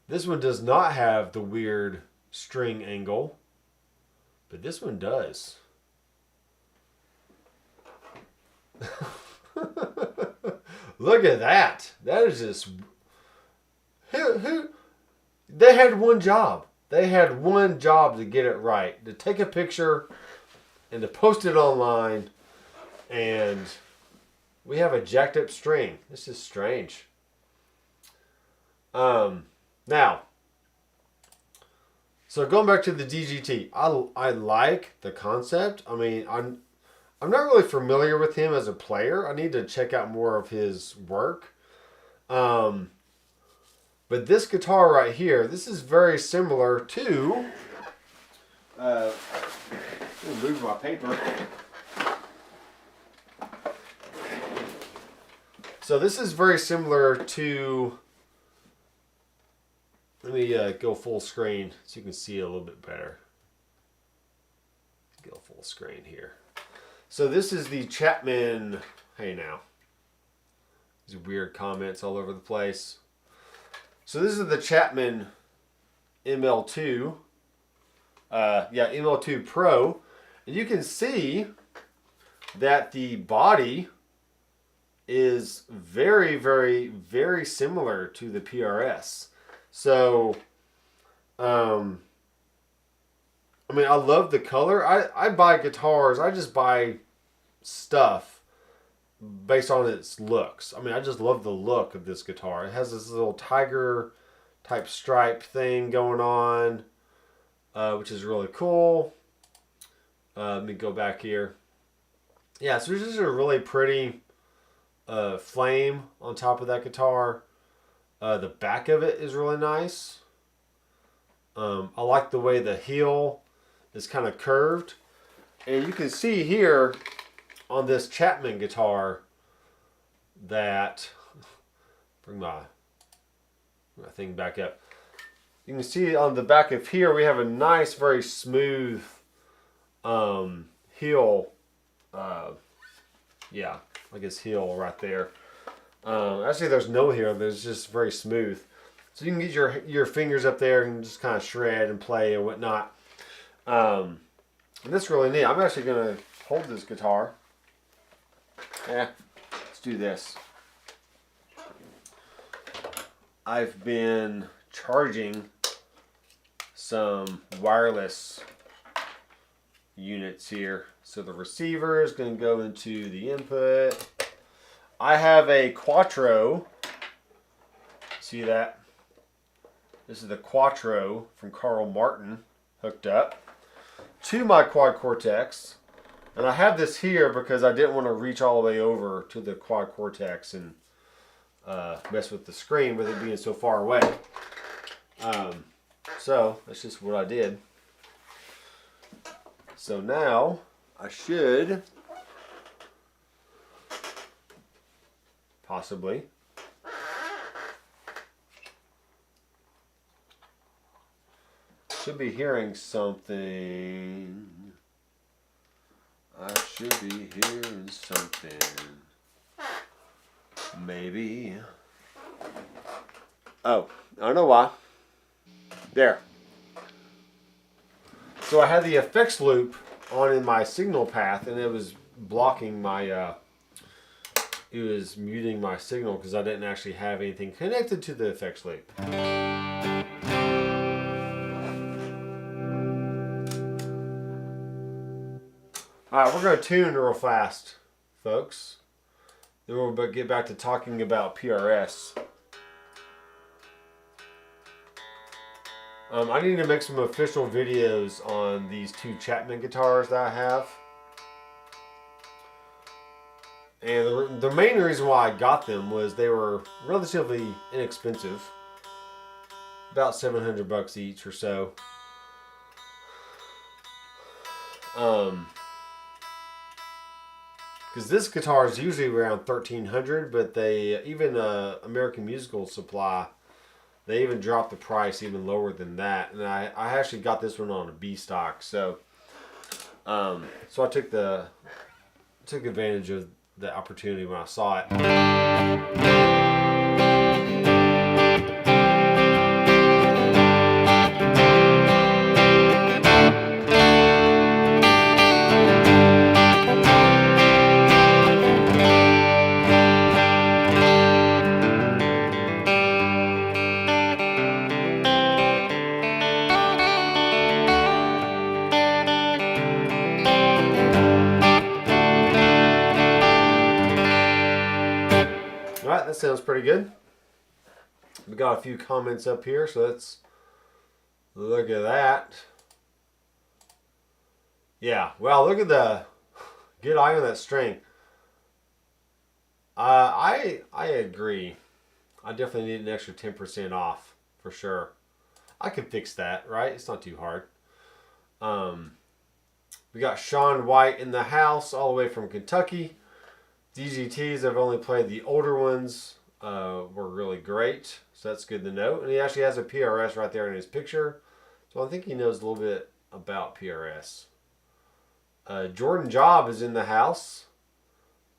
This one does not have the weird string angle, but this one does. Look at that. That is just... They had one job. They had one job to get it right. To take a picture and to post it online. And we have a jacked up string. This is strange. Now, so going back to the DGT. I like the concept. I mean, I'm not really familiar with him as a player. I need to check out more of his work. But this guitar right here, this is very similar to... I'll move my paper. So this is very similar to... Let me go full screen so you can see it a little bit better. Go full screen here. So this is the Chapman... Hey now. These weird comments all over the place. So this is the Chapman ML2. ML2 Pro. And you can see that the body is very, very, very similar to the PRS. So, I mean, I love the color. I buy guitars. I just buy stuff based on its looks. I mean, I just love the look of this guitar. It has this little tiger type stripe thing going on, which is really cool. Let me go back here. Yeah, so this is a really pretty flame on top of that guitar. The back of it is really nice. I like the way the heel is kind of curved. And you can see here on this Chapman guitar that... Bring my thing back up. You can see on the back of here we have a nice, very smooth heel. Yeah, I guess heel right there. Actually, there's no heel. There's just very smooth. So you can get your fingers up there and just kind of shred and play and whatnot. And that's really neat. I'm actually going to hold this guitar. Yeah, let's do this. I've been charging some wireless units here. So the receiver is going to go into the input. I have a Quattro. See that? This is the Quattro from Carl Martin hooked up to my Quad Cortex. And I have this here because I didn't want to reach all the way over to the Quad Cortex and mess with the screen with it being so far away. So that's just what I did. So now I should possibly be hearing something. I should be hearing something. Maybe. Oh, I don't know why. There. So I had the effects loop on in my signal path, and it was blocking my, it was muting my signal because I didn't actually have anything connected to the effects loop. Alright, we're going to tune real fast, folks. Then we'll get back to talking about PRS. I need to make some official videos on these two Chapman guitars that I have. And the main reason why I got them was they were relatively inexpensive. About $700 each or so. Because this guitar is usually around $1,300, but they even American Musical Supply, they even dropped the price even lower than that. And I actually got this one on a B stock, so I took advantage of the opportunity when I saw it. Alright, that sounds pretty good. We got a few comments up here, so let's look at that. Yeah, well, look at the good eye on that string. I agree. I definitely need an extra 10% off for sure. I could fix that, right? It's not too hard. We got Sean White in the house, all the way from Kentucky. DGTs, I've only played the older ones, were really great, so that's good to know. And he actually has a PRS right there in his picture, so I think he knows a little bit about PRS. Jordan Job is in the house,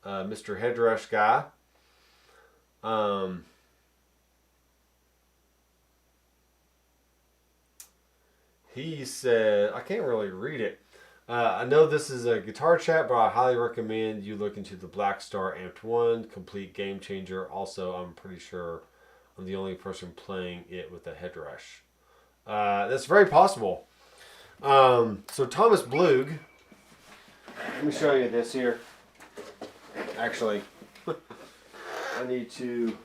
Mr. Headrush guy. He said, I can't really read it. I know this is a guitar chat, but I highly recommend you look into the Black Star Amped 1, complete game changer. Also, I'm pretty sure I'm the only person playing it with a Headrush. That's very possible. So Thomas Blug, let me show you this here. Actually, I need to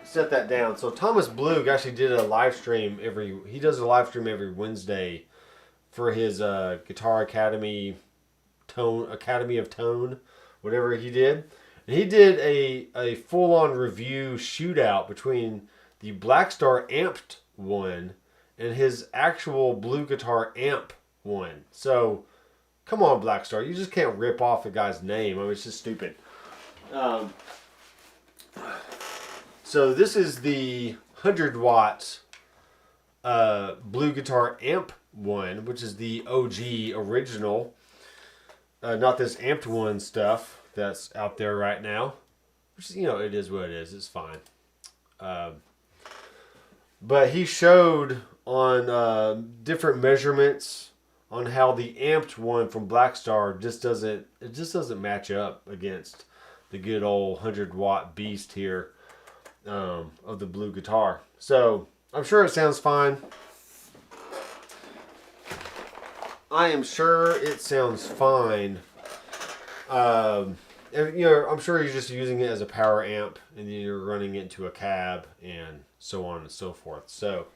set that down. So Thomas Blug actually did a live stream he does a live stream every Wednesday for his Guitar Academy Academy of Tone, whatever he did. And he did a full-on review shootout between the Black Star Amped 1 and his actual Blue Guitar Amp 1. So, come on, Black Star. You just can't rip off a guy's name. I mean, it's just stupid. So this is the 100 watt Blue Guitar Amp 1, which is the OG original, not this Amped 1 stuff that's out there right now, which is, it is what it is. It's fine. But he showed on different measurements on how the Amped 1 from Black Star just doesn't match up against the good old 100 watt beast here of the Blue guitar. So I'm sure it sounds fine. I am sure it sounds fine. And, you know, I'm sure you're just using it as a power amp, and then you're running it into a cab, and so on and so forth. So,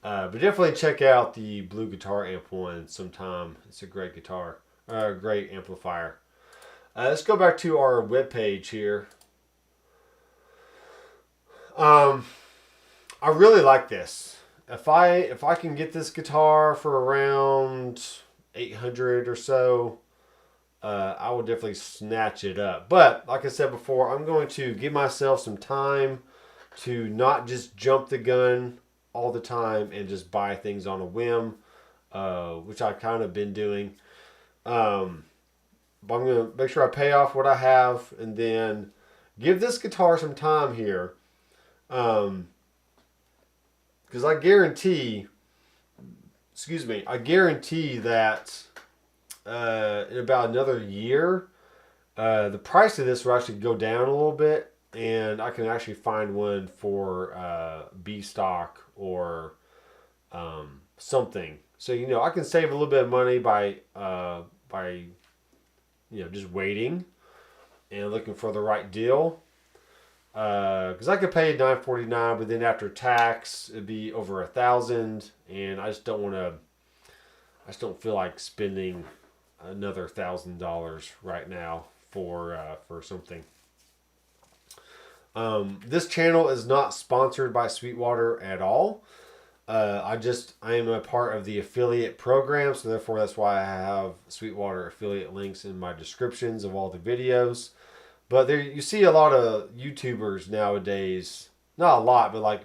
but definitely check out the Blue Guitar Amp one sometime. It's a great guitar, great amplifier. Let's go back to our webpage here. I really like this. If I can get this guitar for around 800 or so, I will definitely snatch it up. But like I said before, I'm going to give myself some time to not just jump the gun all the time and just buy things on a whim, which I've kind of been doing. But I'm going to make sure I pay off what I have and then give this guitar some time here. Because I guarantee that in about another year, the price of this will actually go down a little bit, and I can actually find one for B stock or something. So, you know, I can save a little bit of money by just waiting and looking for the right deal. Because I could pay $949, but then after tax it'd be over $1,000, and I just don't feel like spending another $1,000 right now for something. This channel is not sponsored by Sweetwater at all. I am a part of the affiliate program, so therefore that's why I have Sweetwater affiliate links in my descriptions of all the videos. But there, you see a lot of YouTubers nowadays, not a lot, but like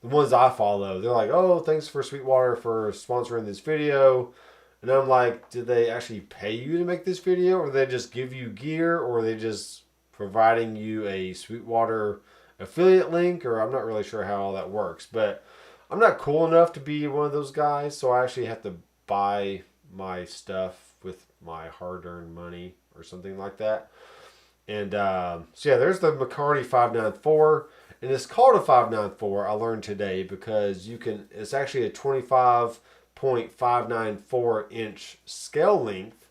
the ones I follow, they're like, oh, thanks for Sweetwater for sponsoring this video. And I'm like, did they actually pay you to make this video, or they just give you gear, or are they just providing you a Sweetwater affiliate link? Or I'm not really sure how all that works, but I'm not cool enough to be one of those guys, so I actually have to buy my stuff with my hard-earned money or something like that. And so yeah, there's the McCarty 594, and it's called a 594. I learned today because it's actually a 25.594 inch scale length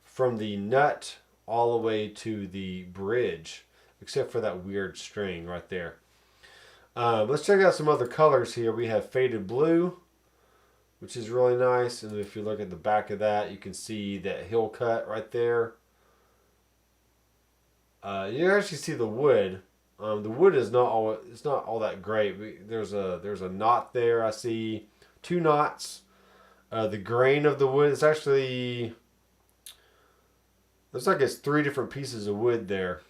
from the nut all the way to the bridge, except for that weird string right there. Let's check out some other colors here. We have faded blue, which is really nice, and if you look at the back of that, you can see that hill cut right there. You actually see the wood. The wood is not all that great. There's a knot there. I see 2 knots. The grain of the wood is actually, looks like it's 3 different pieces of wood there.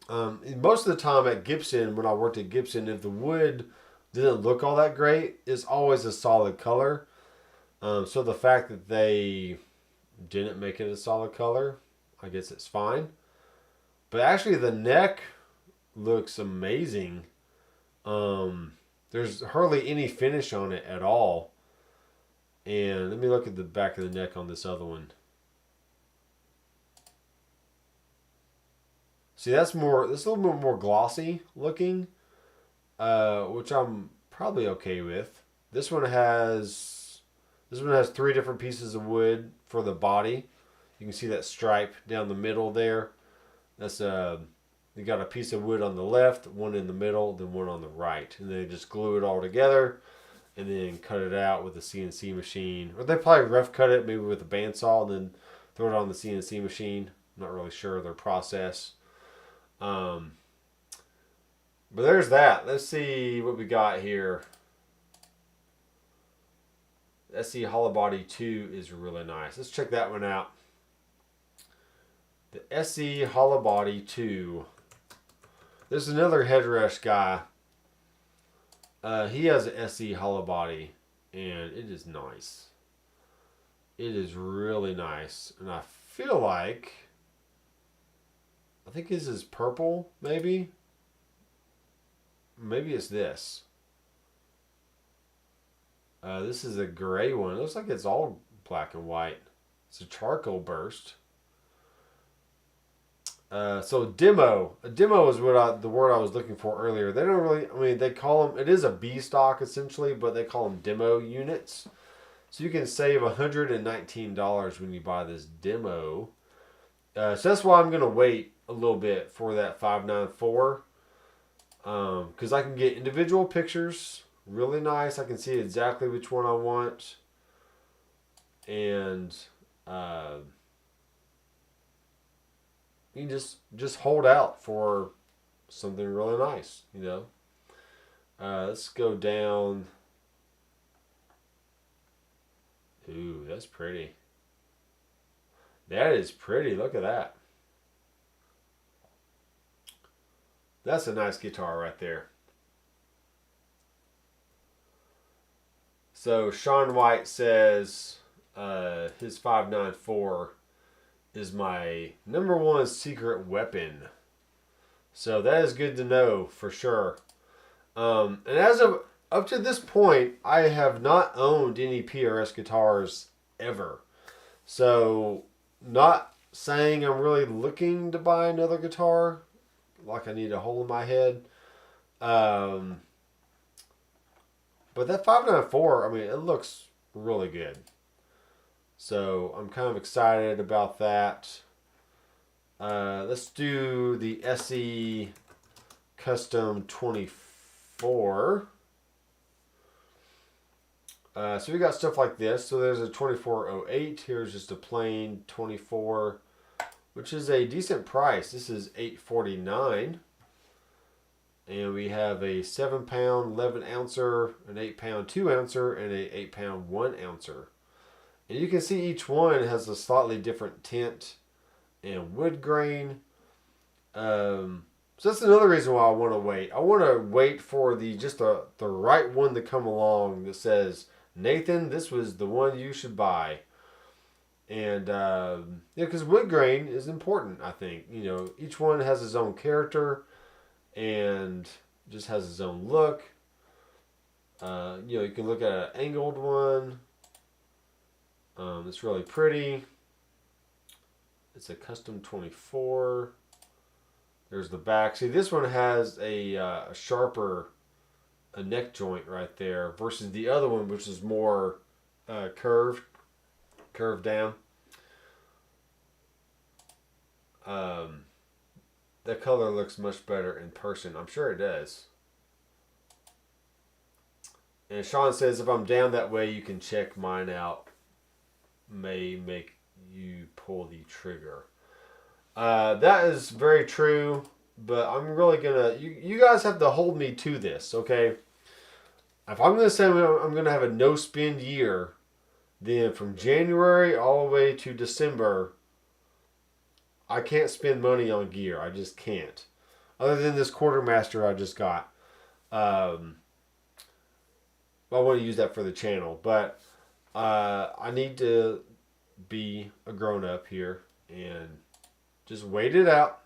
Most of the time at Gibson, when I worked at Gibson, if the wood didn't look all that great, it's always a solid color. So the fact that they didn't make it a solid color, I guess it's fine. But actually the neck looks amazing. There's hardly any finish on it at all. And let me look at the back of the neck on this other one. See, this is a little bit more glossy looking, which I'm probably okay with. This one has 3 different pieces of wood for the body. You can see that stripe down the middle there. That's you got a piece of wood on the left, one in the middle, then one on the right, and they just glue it all together, and then cut it out with a CNC machine, or they probably rough cut it maybe with a bandsaw, and then throw it on the CNC machine. I'm not really sure of their process. But there's that. Let's see what we got here. SE Hollow Body 2 is really nice. Let's check that one out. The SE Hollow Body 2. There's another headrush guy. He has an SE Hollow Body, and it is nice. It is really nice, and I feel like, I think this is purple, maybe. Maybe it's this. This is a gray one. It looks like it's all black and white. It's a charcoal burst. So demo. A demo is the word I was looking for earlier. They don't really, I mean, they call them, it is a B stock essentially, but they call them demo units. So you can save $119 when you buy this demo. So that's why I'm going to wait a little bit for that 594. Because I can get individual pictures. Really nice. I can see exactly which one I want. And you can just hold out for something really nice, you know. Let's go down. Ooh, that's pretty. That is pretty. Look at that. That's a nice guitar right there. So Sean White says his 594 is my #1 secret weapon. So that is good to know for sure. And as of up to this point, I have not owned any PRS guitars ever. So not saying I'm really looking to buy another guitar, like I need a hole in my head. But that 594, I mean, it looks really good. So I'm kind of excited about that. Let's do the SE Custom 24. So we got stuff like this. So there's a 2408. Here's just a plain 24, which is a decent price. This is $849. And we have a 7-pound 11 ouncer, an 8-pound 2 ouncer, and a 8-pound 1 ouncer. And you can see each one has a slightly different tint and wood grain. So that's another reason why I want to wait. I want to wait for the right one to come along that says, Nathan, this was the one you should buy. And because wood grain is important, I think. You know, each one has its own character and just has its own look. You can look at an angled one. It's really pretty. It's a custom 24. There's the back. See, this one has a sharper neck joint right there versus the other one, which is more curved down. The color looks much better in person. I'm sure it does. And Sean says, if I'm down that way, you can check mine out. May make you pull the trigger. That is very true, but I'm really gonna. You guys have to hold me to this, okay? If I'm gonna say I'm gonna have a no spend year, then from January all the way to December, I can't spend money on gear. I just can't. Other than this Quartermaster I just got. I want to use that for the channel, but I need to be a grown-up here and just wait it out.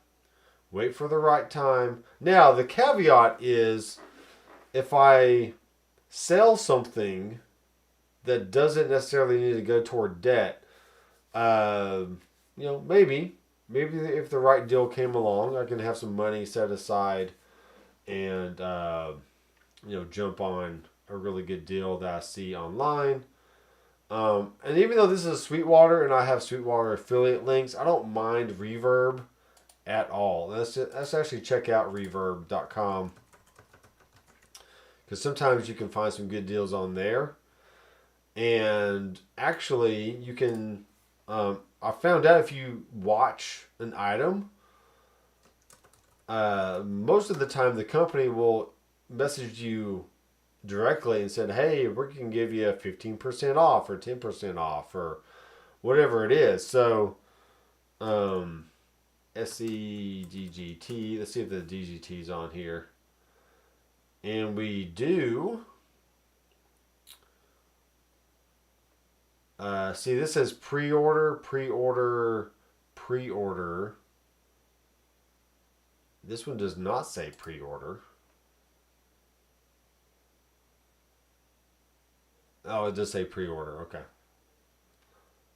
Wait for the right time. Now, the caveat is if I sell something that doesn't necessarily need to go toward debt, maybe if the right deal came along, I can have some money set aside and, jump on a really good deal that I see online. And even though this is Sweetwater and I have Sweetwater affiliate links, I don't mind Reverb at all. Let's actually check out reverb.com because sometimes you can find some good deals on there. And actually, you can. I found out if you watch an item, most of the time the company will message you directly and said, hey, we can give you 15% off or 10% off or whatever it is. So, SEGGT, let's see if the DGT's on here. And we do. See, this says pre-order. This one does not say pre-order. Oh, it does say pre-order. Okay.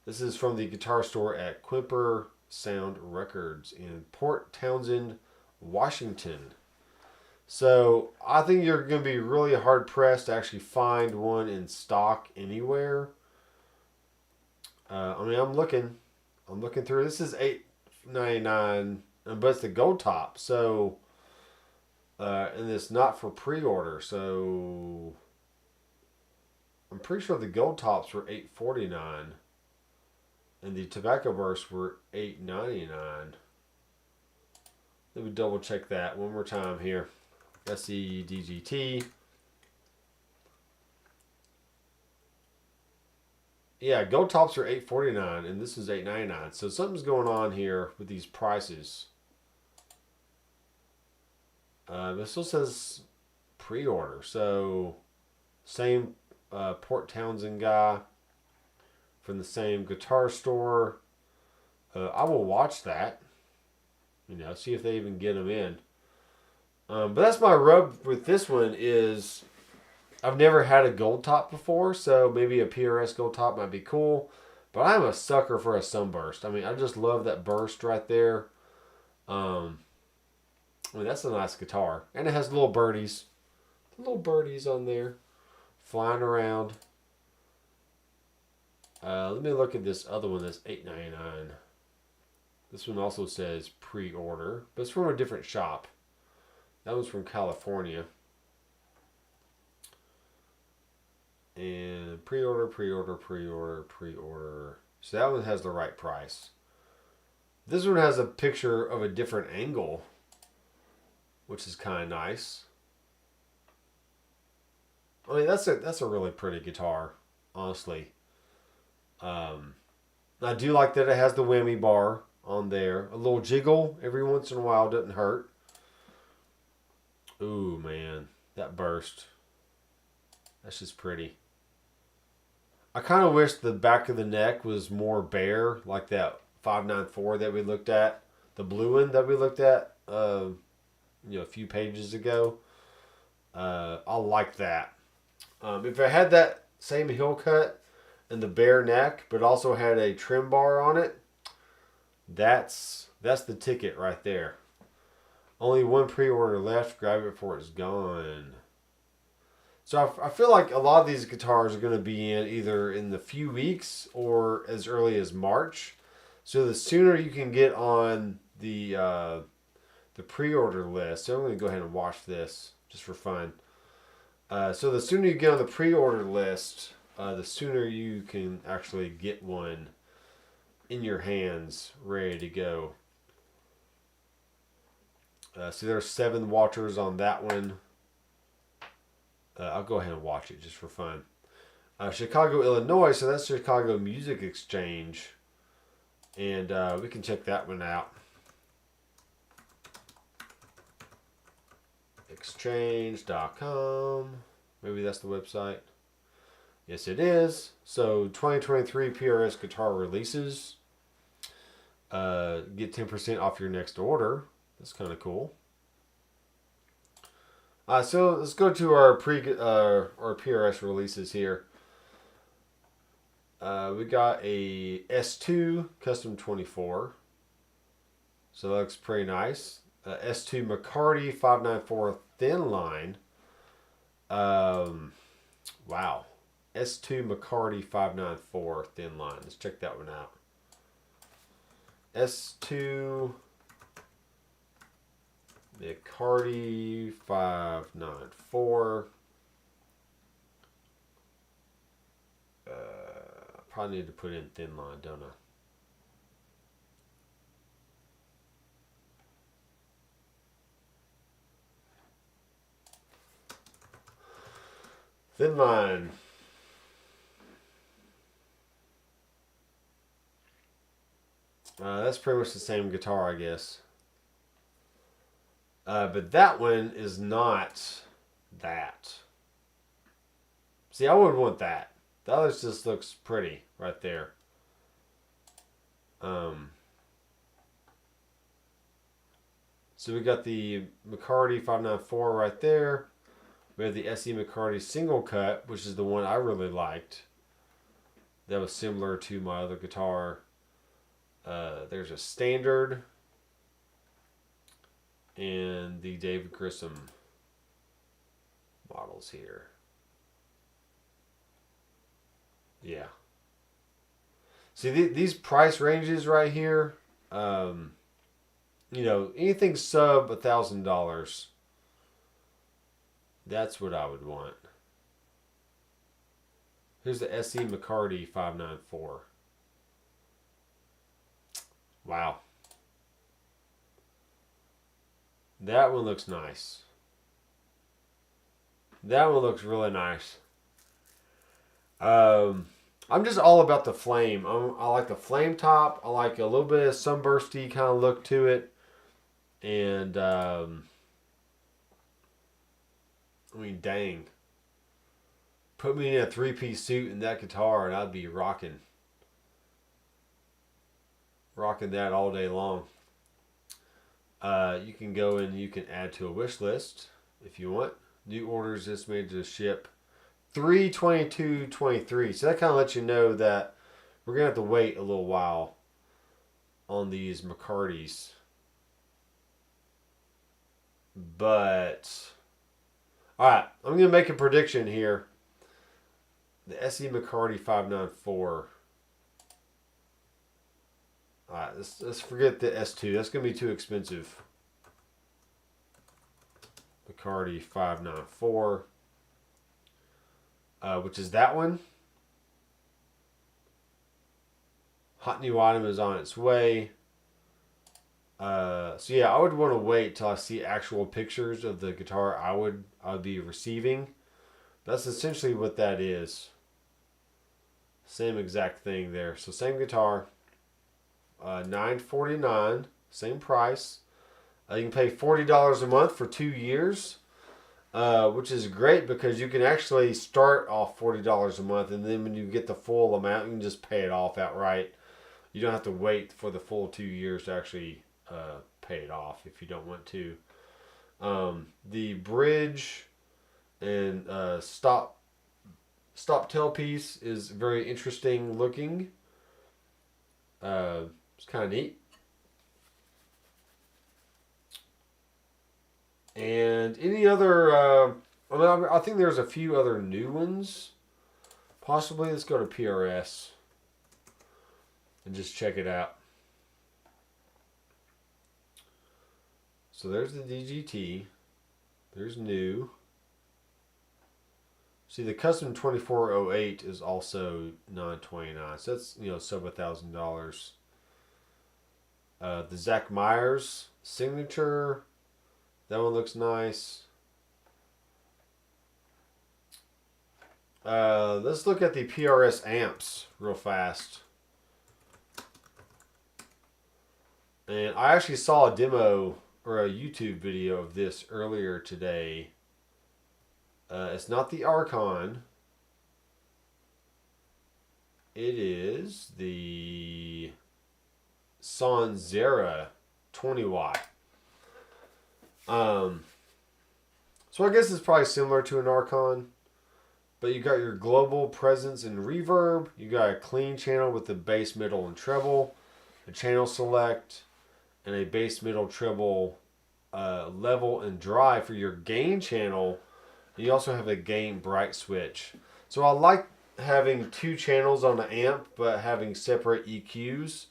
This is from the guitar store at Quimper Sound Records in Port Townsend, Washington. So I think you're going to be really hard pressed to actually find one in stock anywhere. I mean, I'm looking through. This is $8.99, but it's the gold top. So, and it's not for pre-order. So, I'm pretty sure the gold tops were $8.49, and the tobacco bursts were $8.99. Let me double check that one more time here. SEDGT. Yeah, gold tops are $8.49 and this is $8.99. So something's going on here with these prices. It still says pre-order. So same Port Townsend guy from the same guitar store. I will watch that. You know, see if they even get them in. But that's my rub with this one is I've never had a gold top before, so maybe a PRS gold top might be cool. But I'm a sucker for a sunburst. I mean, I just love that burst right there. I mean, that's a nice guitar. And it has little birdies. Little birdies on there. Flying around. Let me look at this other one that's $8.99. This one also says pre-order. But it's from a different shop. That one's from California. And pre-order. So that one has the right price. This one has a picture of a different angle, which is kind of nice. I mean, that's a really pretty guitar, honestly. I do like that it has the whammy bar on there. A little jiggle every once in a while doesn't hurt. Ooh, man, that burst. That's just pretty. I kind of wish the back of the neck was more bare, like that 594 that we looked at, the blue one that we looked at, a few pages ago. I like that. If I had that same heel cut and the bare neck, but also had a trim bar on it, that's the ticket right there. Only one pre-order left. Grab it before it's gone. So I feel like a lot of these guitars are going to be in either in the few weeks or as early as March. So the sooner you can get on the pre-order list. So I'm going to go ahead and watch this just for fun. So the sooner you get on the pre-order list, the sooner you can actually get one in your hands, ready to go. So there's 7 watchers on that one. I'll go ahead and watch it just for fun. Chicago, Illinois. So that's Chicago Music Exchange. And we can check that one out. Exchange.com. Maybe that's the website. Yes, it is. So 2023 PRS guitar releases. Get 10% off your next order. That's kind of cool. So let's go to our PRS releases here. We got a S2 Custom 24. So that looks pretty nice. S2 McCarty 594 Thin Line. Wow. S2 McCarty 594 Thin Line. Let's check that one out. S2 McCarty 594. Probably need to put in thin line, don't I? Thin line. That's pretty much the same guitar, I guess. But that one is not that. See, I would want that. That just looks pretty right there. So we got the McCarty 594 right there. We have the SE McCarty single cut, which is the one I really liked. That was similar to my other guitar. There's a standard and the David Grissom models here. Yeah. See, these price ranges right here, you know, anything sub $1,000, that's what I would want. Here's the SE McCarty 594. Wow. That one looks nice. That one looks really nice. I'm just all about the flame. I like the flame top. I like a little bit of sunbursty kind of look to it. And, I mean, dang. Put me in a three-piece suit and that guitar and I'd be rocking that all day long. You can go and you can add to a wish list if you want. New orders estimated to ship 3/22/23. So that kind of lets you know that we're gonna have to wait a little while on these McCartys. But all right, I'm gonna make a prediction here. The SE McCarty 594. All right, let's forget the S2. That's gonna be too expensive. McCarty 594, which is that one. Hot new item is on its way. So yeah, I would want to wait till I see actual pictures of the guitar I'd be receiving. That's essentially what that is. Same exact thing there. So same guitar, $949, same price. You can pay $40 a month for 2 years, which is great because you can actually start off $40 a month, and then when you get the full amount, you can just pay it off outright. You don't have to wait for the full 2 years to actually pay it off if you don't want to. The bridge and stop tailpiece is very interesting looking. It's kind of neat. And any other, I think there's a few other new ones. Possibly, let's go to PRS and just check it out. So there's the DGT. There's new. See, the custom 2408 is also $929. So that's, sub $1,000. The Zach Myers signature. That one looks nice. Let's look at the PRS amps real fast. And I actually saw a demo or a YouTube video of this earlier today. It's not the Archon. It is the Sonzera 20 watt. So I guess it's probably similar to an Archon, but you got your global presence and reverb. You got a clean channel with the bass, middle, and treble, a channel select, and a bass, middle, treble, level, and dry for your gain channel. You also have a gain bright switch. So I like having two channels on the amp, but having separate EQs.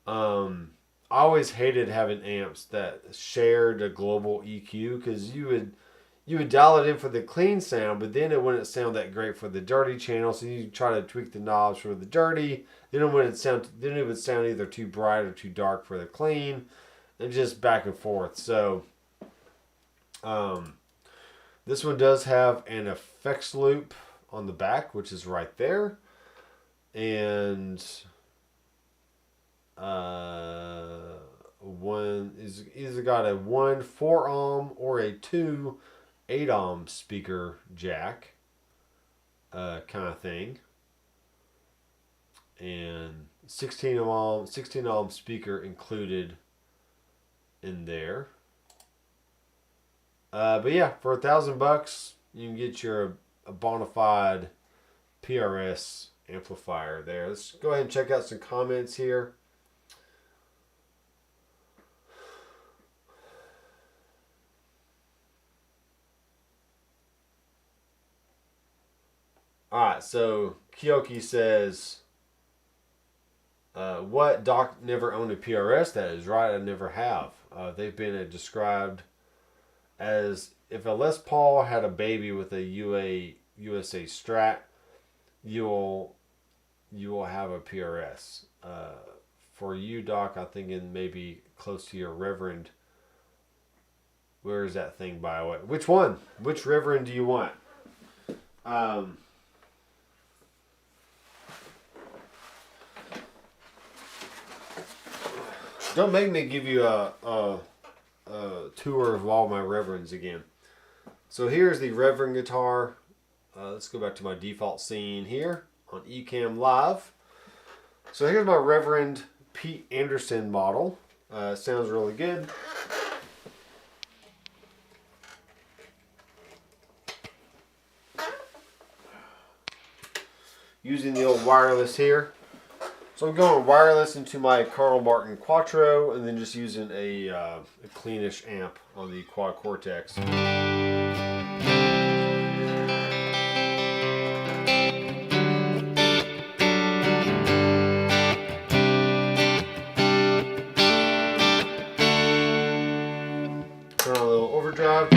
I always hated having amps that shared a global EQ because you would dial it in for the clean sound, but then it wouldn't sound that great for the dirty channel. So you try to tweak the knobs for the dirty. Then it would sound either too bright or too dark for the clean, and just back and forth. So, this one does have an effects loop on the back, which is right there, and one is either got a 1 4-ohm or a 2 8-ohm speaker jack, kind of thing, and 16-ohm speaker included in there. But yeah, for $1,000, you can get your a bona fide PRS amplifier there. Let's go ahead and check out some comments here. Alright, so Kiyoki says, What? Doc never owned a PRS? That is right, I never have. They've been described as if a Les Paul had a baby with a USA Strat, you will have a PRS. For you, Doc, I'm thinking maybe close to your Reverend. Where is that thing, by the way? Which one? Which Reverend do you want? Don't make me give you a tour of all my Reverends again. So here's the Reverend guitar. Let's go back to my default scene here on Ecamm Live. So here's my Reverend Pete Anderson model. Sounds really good. Using the old wireless here. So I'm going wireless into my Carl Martin Quattro and then just using a cleanish amp on the Quad Cortex. Turn on a little overdrive.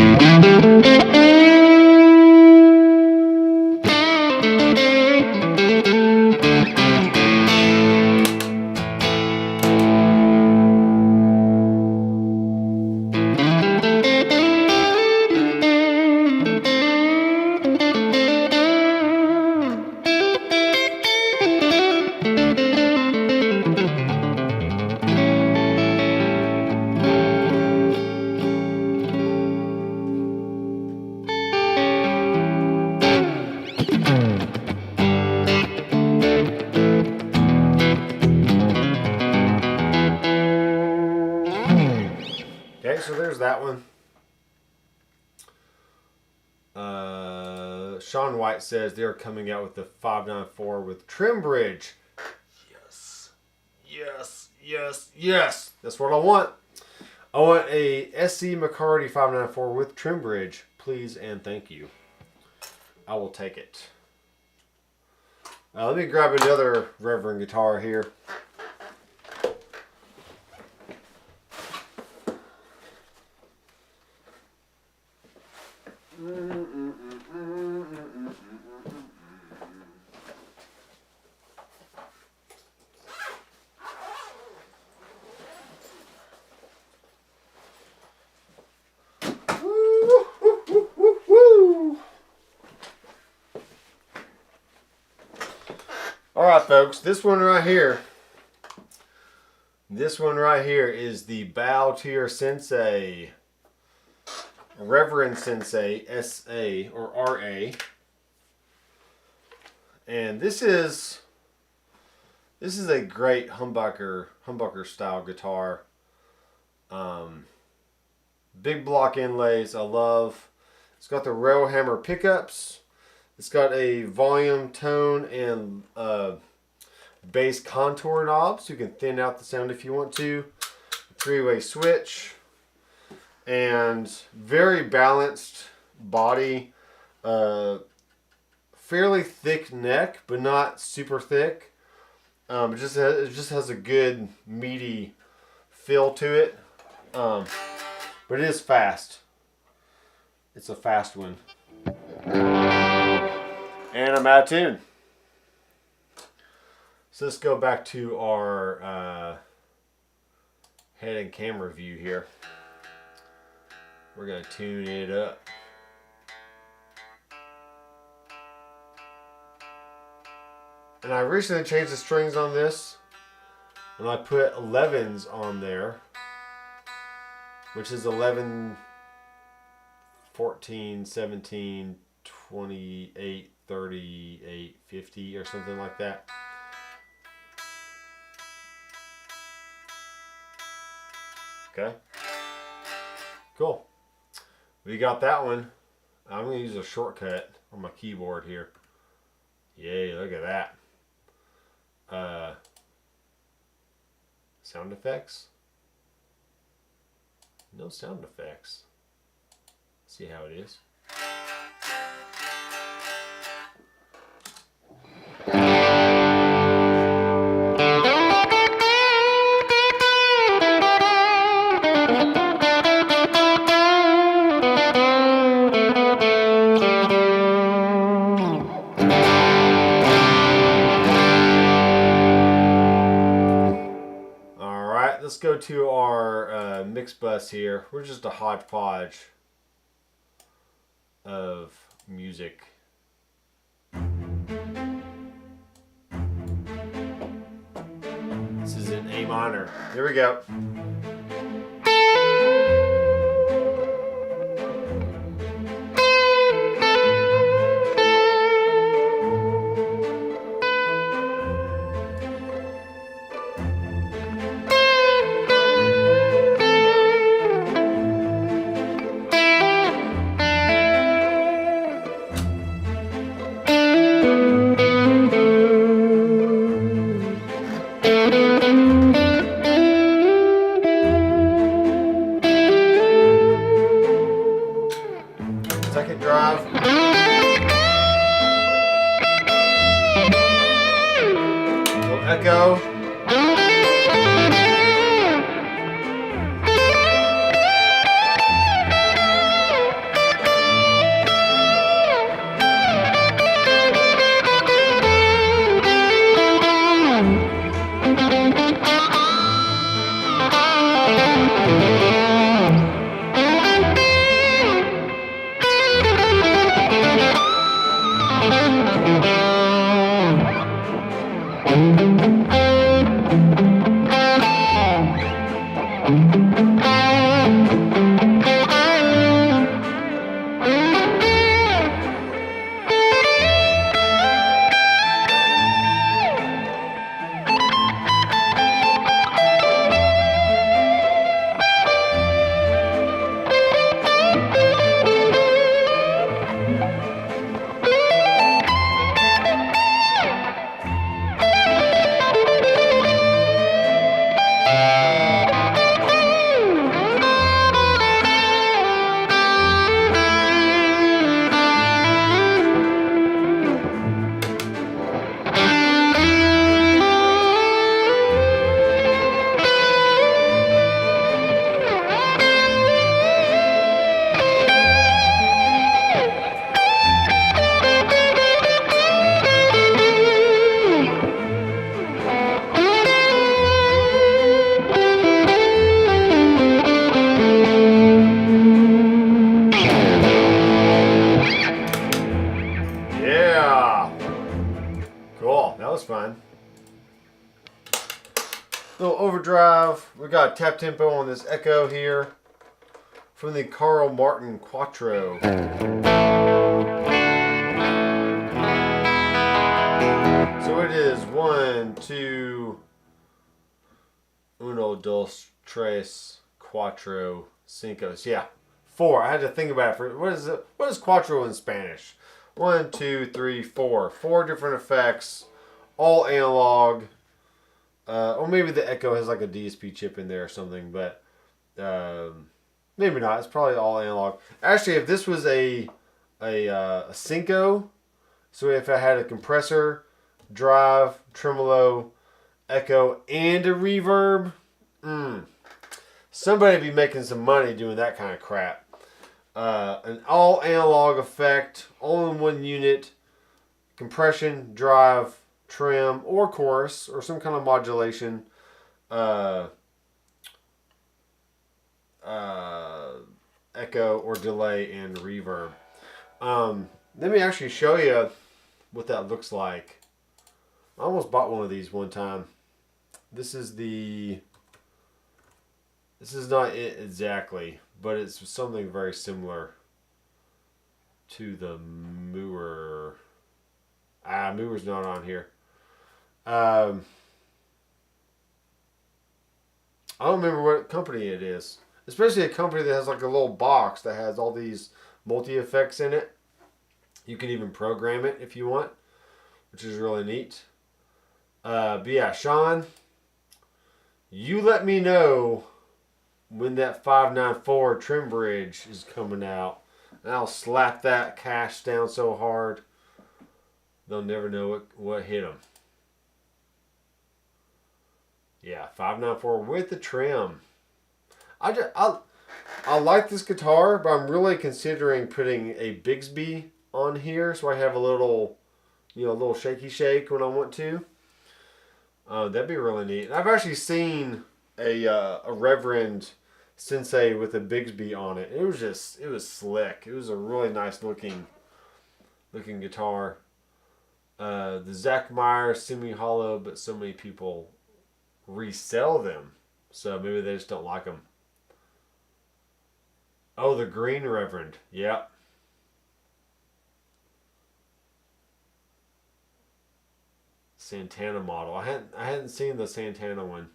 Okay, so there's that one. Sean White says they're coming out with the 594 with trim bridge. Yes. Yes. Yes. Yes. That's what I want. I want a SC McCarty 594 with trim bridge. Please and thank you. I will take it. Let me grab another Reverend guitar here. Alright folks, this one right here is the Boutier Sensei Reverend Sensei SA or RA. And this is a great humbucker style guitar. Big block inlays, I love. It's got the rail hammer pickups. It's got a volume, tone, and bass contour knob, so you can thin out the sound if you want to. Three-way switch. And very balanced body. Fairly thick neck, but not super thick. It just has a good meaty feel to it. But it is fast. It's a fast one. And I'm out of tune. So let's go back to our head and camera view here. We're going to tune it up. And I recently changed the strings on this. And I put 11s on there. Which is 11, 14, 17, 28, 38, 50 or something like that. Okay. Cool. We got that one. I'm going to use a shortcut on my keyboard here. Yay, look at that. Sound effects? No sound effects. See how it is. to our mix bus here. We're just a hodgepodge of music. This is in A minor. Here we go. Second drive. Little echo. Cool, that was fun. Little overdrive. We got tap tempo on this echo here from the Carl Martin Quattro. So it is 1, 2, uno, dos, tres, cuatro, cinco. Yeah, 4. I had to think about it for what is it? What is cuatro in Spanish? 1, 2, 3, 4. 4 different effects, all analog. Or maybe the echo has like a DSP chip in there or something, but maybe not. It's probably all analog. Actually, if this was a Cinco, so if I had a compressor, drive, tremolo, echo, and a reverb, somebody would be making some money doing that kind of crap. An all analog effect, all in one unit, compression, drive, trim, or chorus, or some kind of modulation, echo or delay, and reverb. Let me actually show you what that looks like. I almost bought one of these one time. This is not it exactly, but it's something very similar to the Mooer. Mooer's not on here. I don't remember what company it is. Especially a company that has like a little box that has all these multi-effects in it. You can even program it if you want, which is really neat. But yeah, Sean, you let me know when that 594 trim bridge is coming out. And I'll slap that cash down so hard, they'll never know what hit them. Yeah, 594 with the trim. I like this guitar, but I'm really considering putting a Bigsby on here so I have a little, shaky shake when I want to. That'd be really neat. I've actually seen a Reverend Sensei with a Bigsby on it. It was slick. It was a really nice looking guitar. The Zach Meyer semi-hollow, but so many people resell them, so maybe they just don't like them. Oh, the Green Reverend. Yep. Santana model. I hadn't seen the Santana one.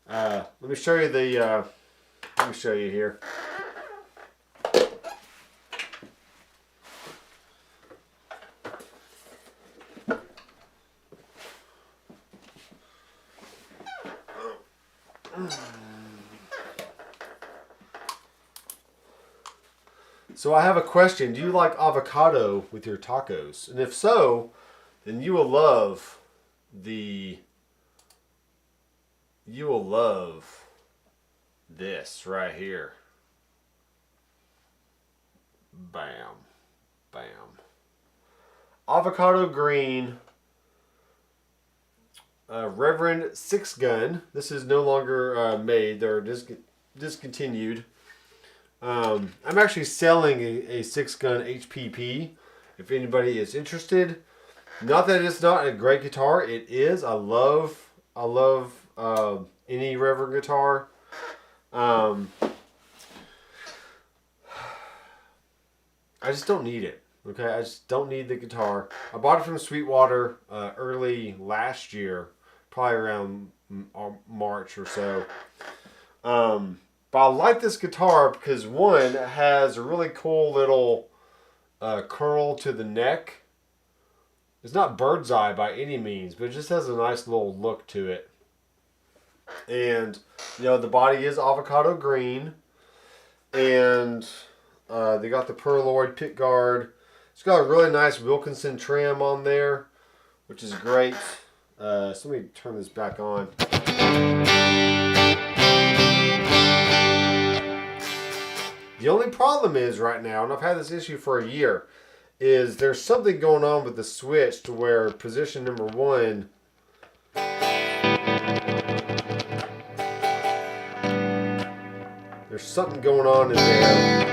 Let me show you the. Let me show you here. So I have a question. Do you like avocado with your tacos? And if so, then you will love this right here. Bam. Bam. Avocado green. Reverend 6-gun. This is no longer made. They're discontinued. I'm actually selling a 6-gun HPP if anybody is interested. Not that it's not a great guitar. It is. I love any Reverend guitar. I just don't need it. Okay, I just don't need the guitar. I bought it from Sweetwater early last year, probably around March or so. But I like this guitar because, one, it has a really cool little curl to the neck. It's not bird's eye by any means, but it just has a nice little look to it. And, you know, the body is avocado green. And they got the Perloid pick guard. It's got a really nice Wilkinson trim on there, which is great. So let me turn this back on. The only problem is right now, and I've had this issue for a year, is there's something going on with the switch to where position number 1 there's something going on in there,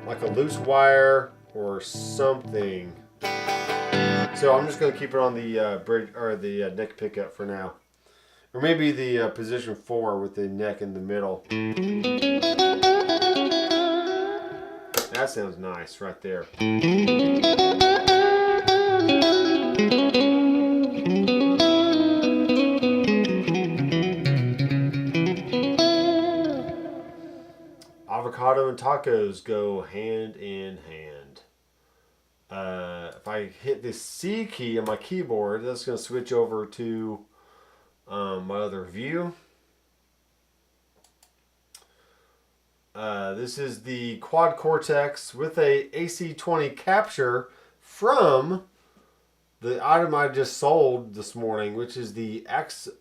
like a loose wire or something. So I'm just going to keep it on the bridge or the neck pickup for now. Or maybe the position 4 with the neck in the middle. That sounds nice right there. Avocado and tacos go hand in hand. If I hit the C key on my keyboard, that's going to switch over to my other view. This is the Quad Cortex with a AC20 capture from the item I just sold this morning, which is the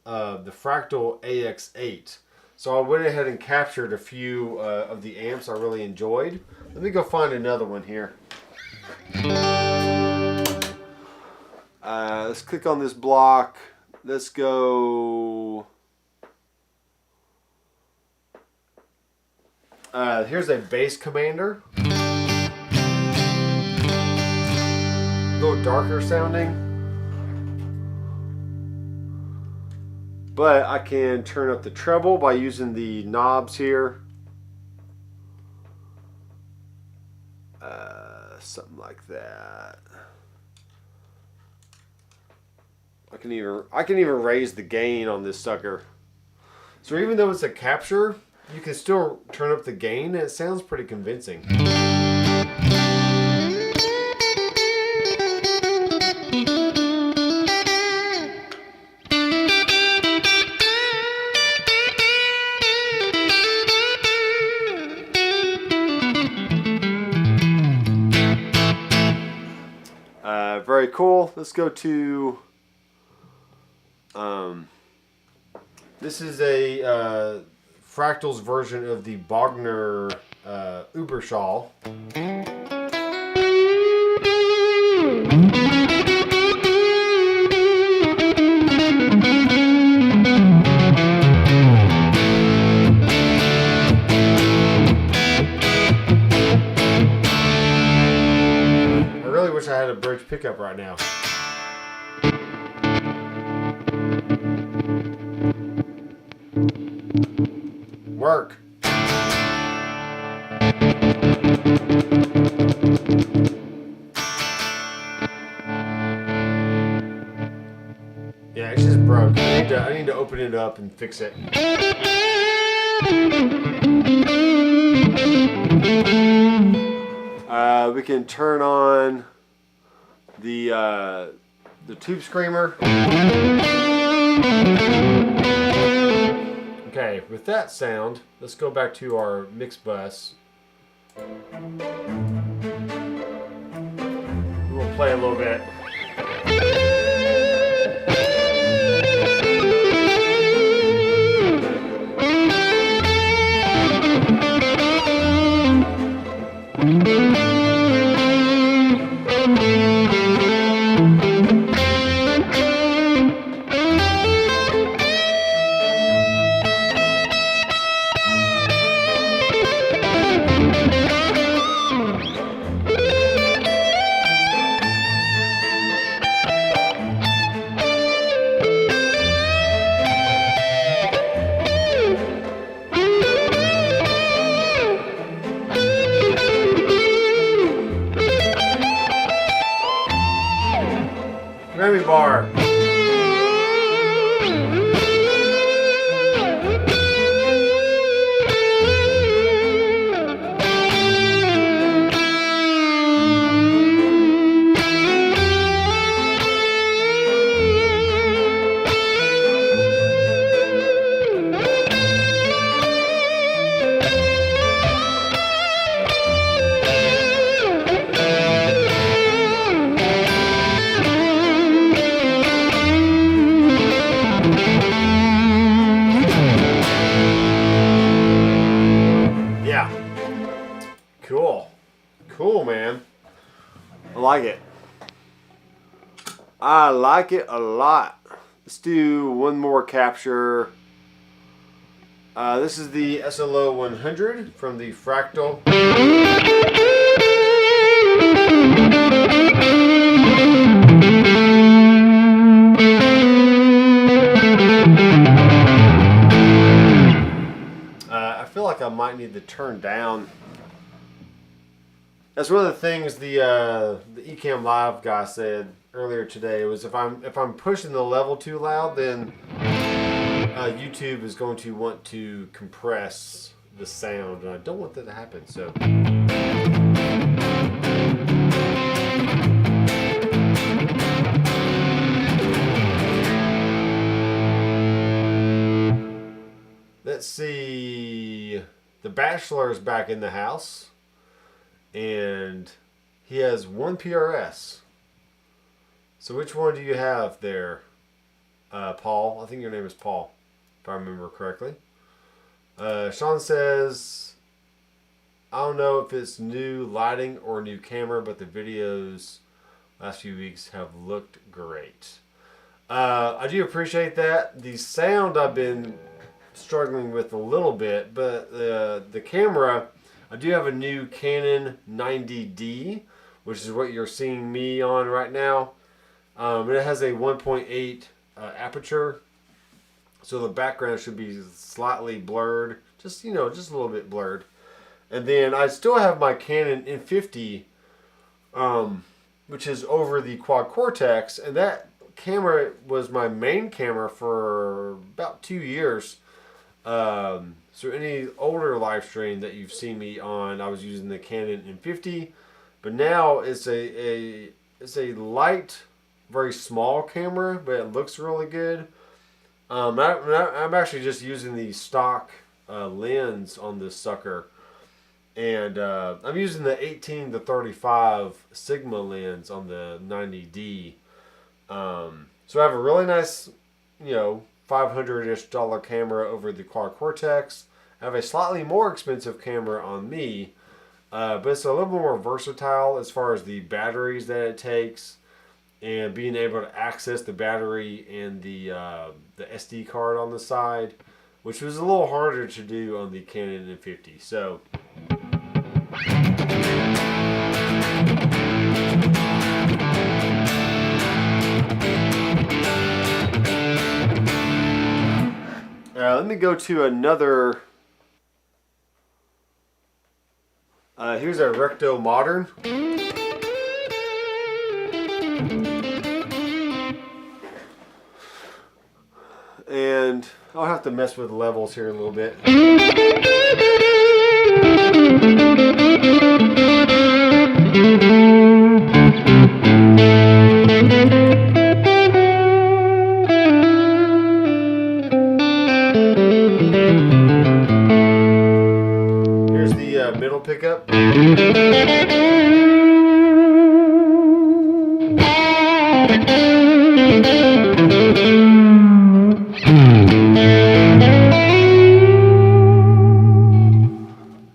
Fractal AX8. So I went ahead and captured a few of the amps I really enjoyed. Let me go find another one here. Let's click on this block. Let's go. Here's a bass commander. A little darker sounding. But I can turn up the treble by using the knobs here. Something like that. I can even raise the gain on this sucker. So even though it's a capture, you can still turn up the gain, and it sounds pretty convincing. Very cool. Let's go to this is a Fractals version of the Bogner Uberschall. pickup right now. Work. Yeah, it's just broke. I need to open it up and fix it. We can turn on the tube screamer. Okay, with that sound, let's go back to our mix bus. We'll play a little bit. Grammy bar. Cool, man. I like it. I like it a lot. Let's do one more capture. This is the SLO 100 from the Fractal. I feel like I might need to turn down. That's one of the things the Ecamm Live guy said earlier today. Was if I'm pushing the level too loud, then YouTube is going to want to compress the sound, and I don't want that to happen. So. Let's see. The Bachelor is back in the house. And he has one PRS. So which one do you have there, Paul? I think your name is Paul, if I remember correctly. Sean says, I don't know if it's new lighting or new camera, but the videos last few weeks have looked great. I do appreciate that. The sound I've been struggling with a little bit, but the camera, I do have a new Canon 90D, which is what you're seeing me on right now. It has a 1.8 aperture, so the background should be slightly blurred, just a little bit blurred. And then I still have my Canon M50, which is over the quad cortex, and that camera was my main camera for about 2 years. So any older live stream that you've seen me on, I was using the Canon M50, but now it's a light, very small camera, but it looks really good. I'm actually just using the stock lens on this sucker, and I'm using the 18-35 Sigma lens on the 90D. So I have a really nice, $500-ish camera over the quad cortex. I have a slightly more expensive camera on me, but it's a little more versatile as far as the batteries that it takes, and being able to access the battery and the SD card on the side, which was a little harder to do on the Canon M50. So. Let me go to another. Here's a Recto Modern. And I'll have to mess with levels here a little bit. Here's the middle pickup.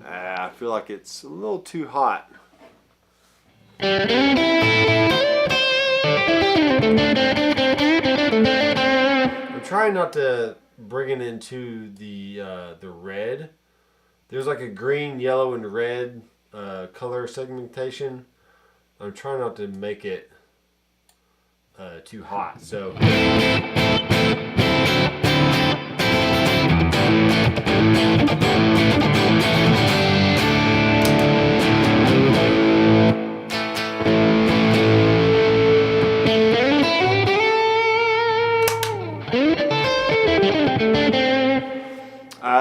I feel like it's a little too hot. I'm trying not to bring it into the red. There's like a green, yellow, and red color segmentation. I'm trying not to make it too hot. So.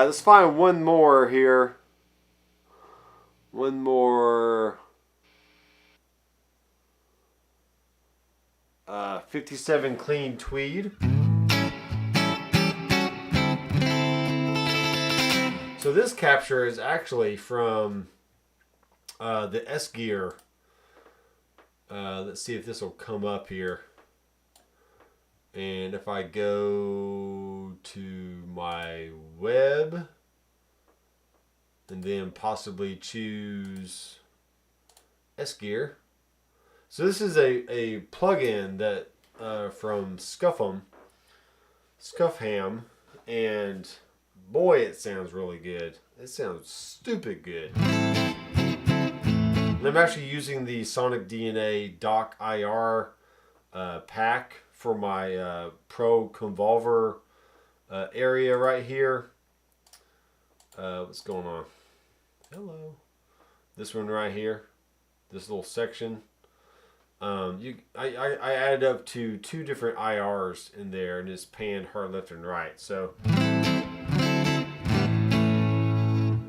Let's find one more here. One more. 57 clean tweed. So this capture is actually from the S Gear. Let's see if this will come up here. And if I go to my web and then possibly choose S Gear. So this is a plugin that from Scuffham, and boy, it sounds really good. It sounds stupid good. And I'm actually using the Sonic DNA Dock IR pack for my Pro Convolver area right here. What's going on? Hello. This one right here. This little section. I added up to 2 different IRs in there, and it's panned hard left and right. So,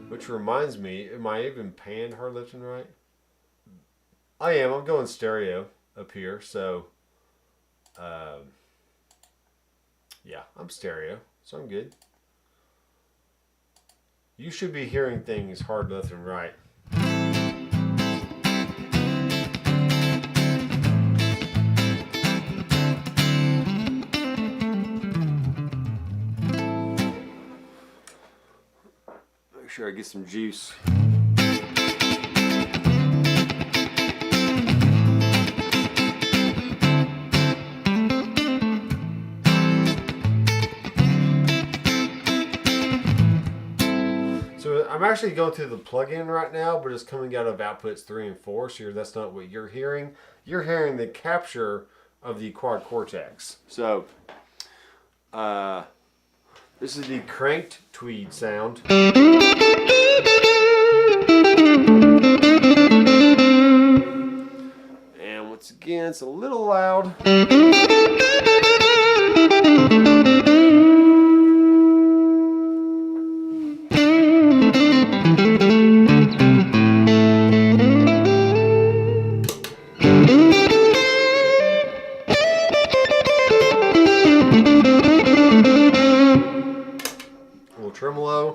which reminds me, am I even panned hard left and right? I am. I'm going stereo up here. So, yeah, I'm stereo, so I'm good. You should be hearing things hard left and right. Make sure I get some juice. I'm actually going through the plugin right now, but it's coming out of outputs 3 and 4, so that's not what you're hearing. You're hearing the capture of the quad cortex. So, this is the cranked tweed sound. And once again, it's a little loud. Tremolo.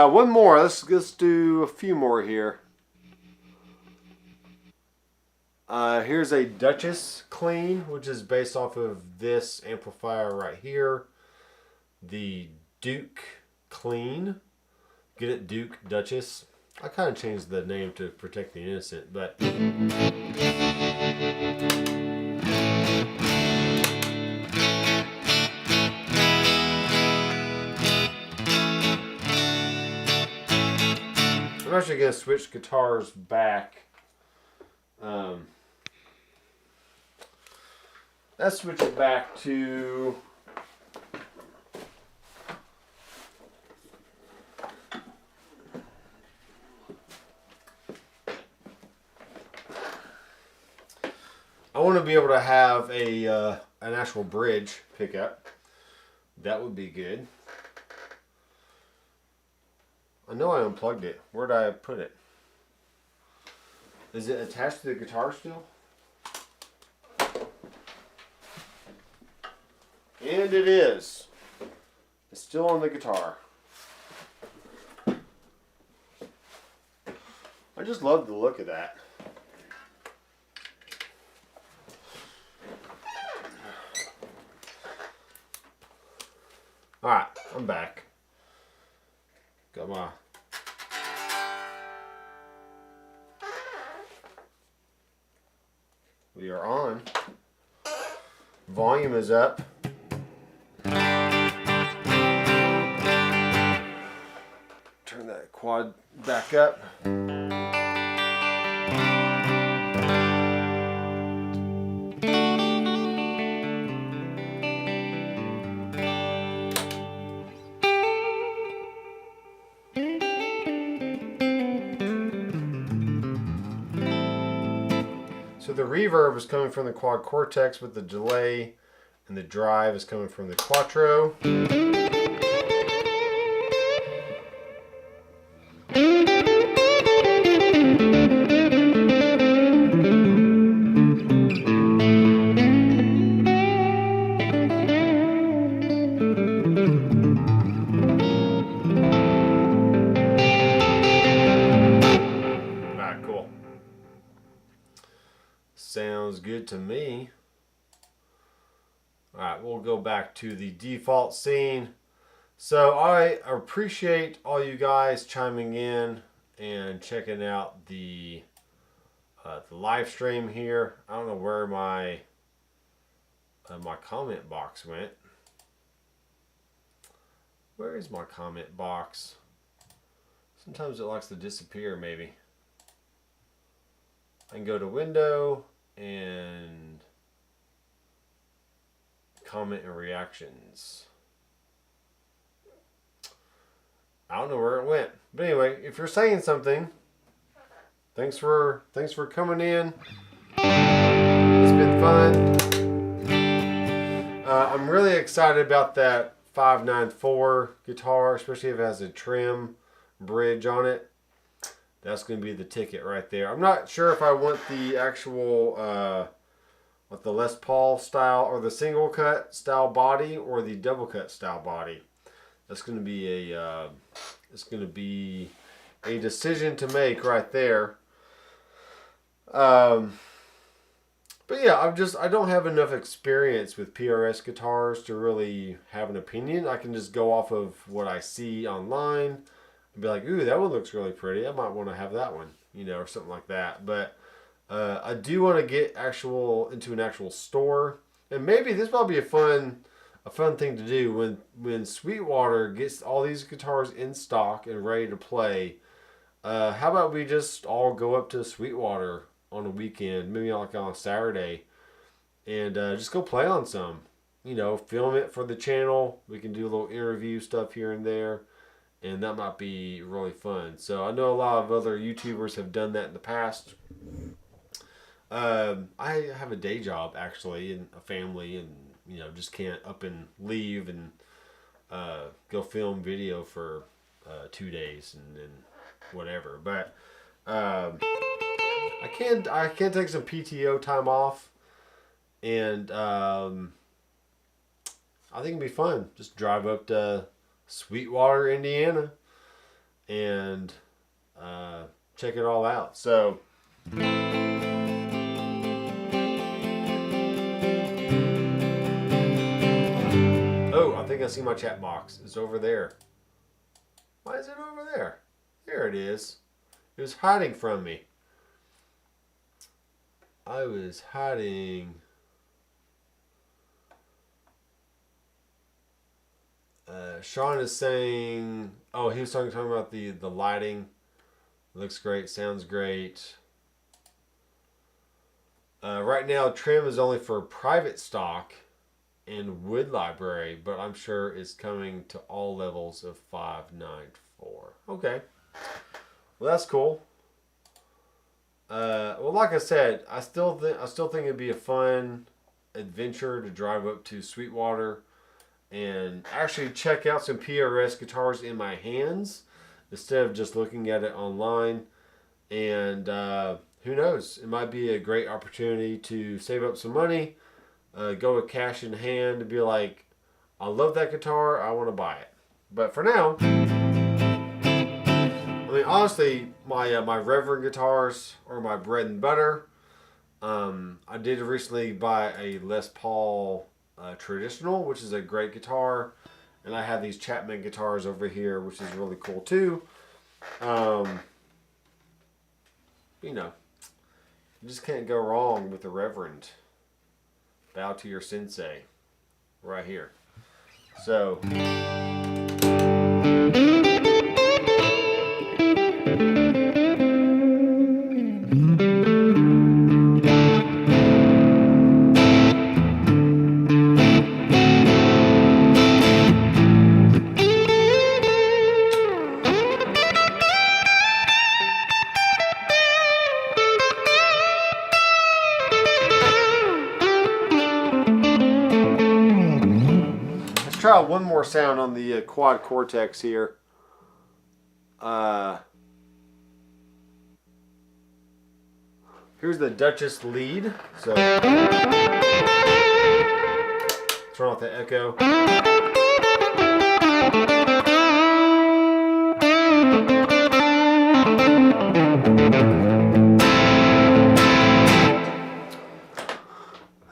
One more. Let's do a few more here. Here's a Duchess clean, which is based off of this amplifier right here. The Duke clean. Get it, Duke, Duchess. I kind of changed the name to protect the innocent, but I'm actually going to switch guitars back. Let's switch it back to I want to be able to have an actual bridge pickup. That would be good. I know I unplugged it. Where did I put it? Is it attached to the guitar still? And it is. It's still on the guitar. I just love the look of that. Alright, I'm back. Got my We are on. Volume is up. Turn that quad back up. So the reverb is coming from the quad cortex with the delay, and the drive is coming from the quattro. Sounds good to me. Alright, we'll go back to the default scene. So I appreciate all you guys chiming in and checking out the live stream here. I don't know where my my comment box went. Where is my comment box? Sometimes it likes to disappear, maybe. I can go to window and comment and reactions. I don't know where it went, but anyway, if you're saying something, thanks for coming in. It's been fun. I'm really excited about that 594 guitar, especially if it has a trim bridge on it. That's going to be the ticket right there. I'm not sure if I want the actual what the Les Paul style or the single cut style body or the double cut style body. That's going to be a it's going to be a decision to make right there. But yeah, I don't have enough experience with PRS guitars to really have an opinion. I can just go off of what I see online and be like, ooh, that one looks really pretty. I might want to have that one, you know, or something like that. But I do want to get into an actual store, and maybe this might be a fun thing to do when Sweetwater gets all these guitars in stock and ready to play. How about we just all go up to Sweetwater on a weekend, maybe like on a Saturday, and just go play on some. You know, film it for the channel. We can do a little interview stuff here and there, and that might be really fun. So I know a lot of other YouTubers have done that in the past. I have a day job actually and a family, and you know, just can't up and leave and go film video for 2 days and whatever. But I can take some PTO time off, and I think it'd be fun. Just drive up to Sweetwater, Indiana, and check it all out. So. Oh, I think I see my chat box. It's over there. Why is it over there? There it is. It was hiding from me. I was hiding. Sean is saying, oh, he was talking about the lighting. Looks great, sounds great. Right now, trim is only for private stock and wood library, but I'm sure it's coming to all levels of 594. Okay, well that's cool. Well, like I said, I still think it'd be a fun adventure to drive up to Sweetwater and actually check out some PRS guitars in my hands instead of just looking at it online. And who knows, it might be a great opportunity to save up some money, go with cash in hand and be like, I love that guitar, I want to buy it. But for now, I mean, honestly, my Reverend guitars are my bread and butter. I did recently buy a Les Paul Traditional, which is a great guitar, and I have these Chapman guitars over here, which is really cool too. You know, you just can't go wrong with the Reverend. Bow to your sensei, right here. So. Try one more sound on the quad cortex here. Here's the Duchess lead. So turn off the echo.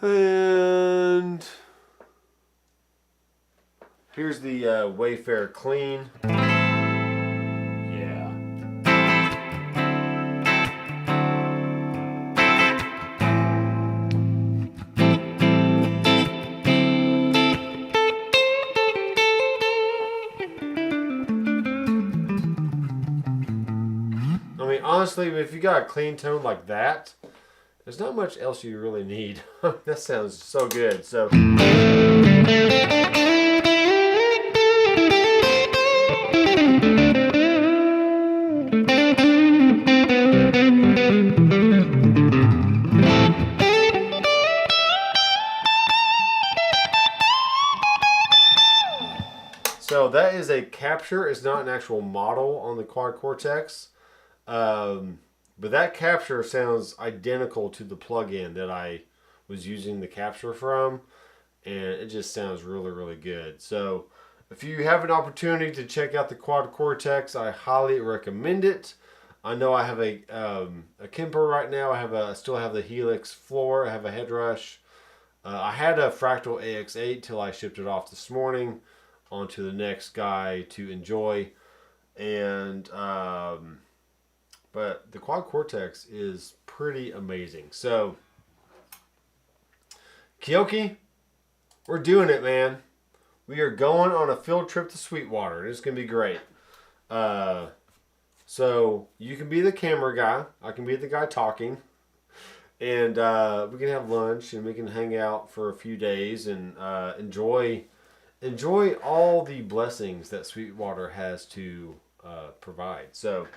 And here's the Wayfarer clean. Yeah. I mean, honestly, if you got a clean tone like that, there's not much else you really need. That sounds so good. So. So that is a capture. It's not an actual model on the quad cortex. But that capture sounds identical to the plugin that I was using the capture from. And it just sounds really, really good. So if you have an opportunity to check out the quad cortex, I highly recommend it. I know I have a Kemper right now. I still have the Helix floor. I have a headrush. I had a Fractal AX8 till I shipped it off this morning onto the next guy to enjoy. And but the quad cortex is pretty amazing. So Kyoki, we're doing it, man. We are going on a field trip to Sweetwater. It's gonna be great. So you can be the camera guy. I can be the guy talking. And we can have lunch and we can hang out for a few days and enjoy all the blessings that Sweetwater has to provide. So.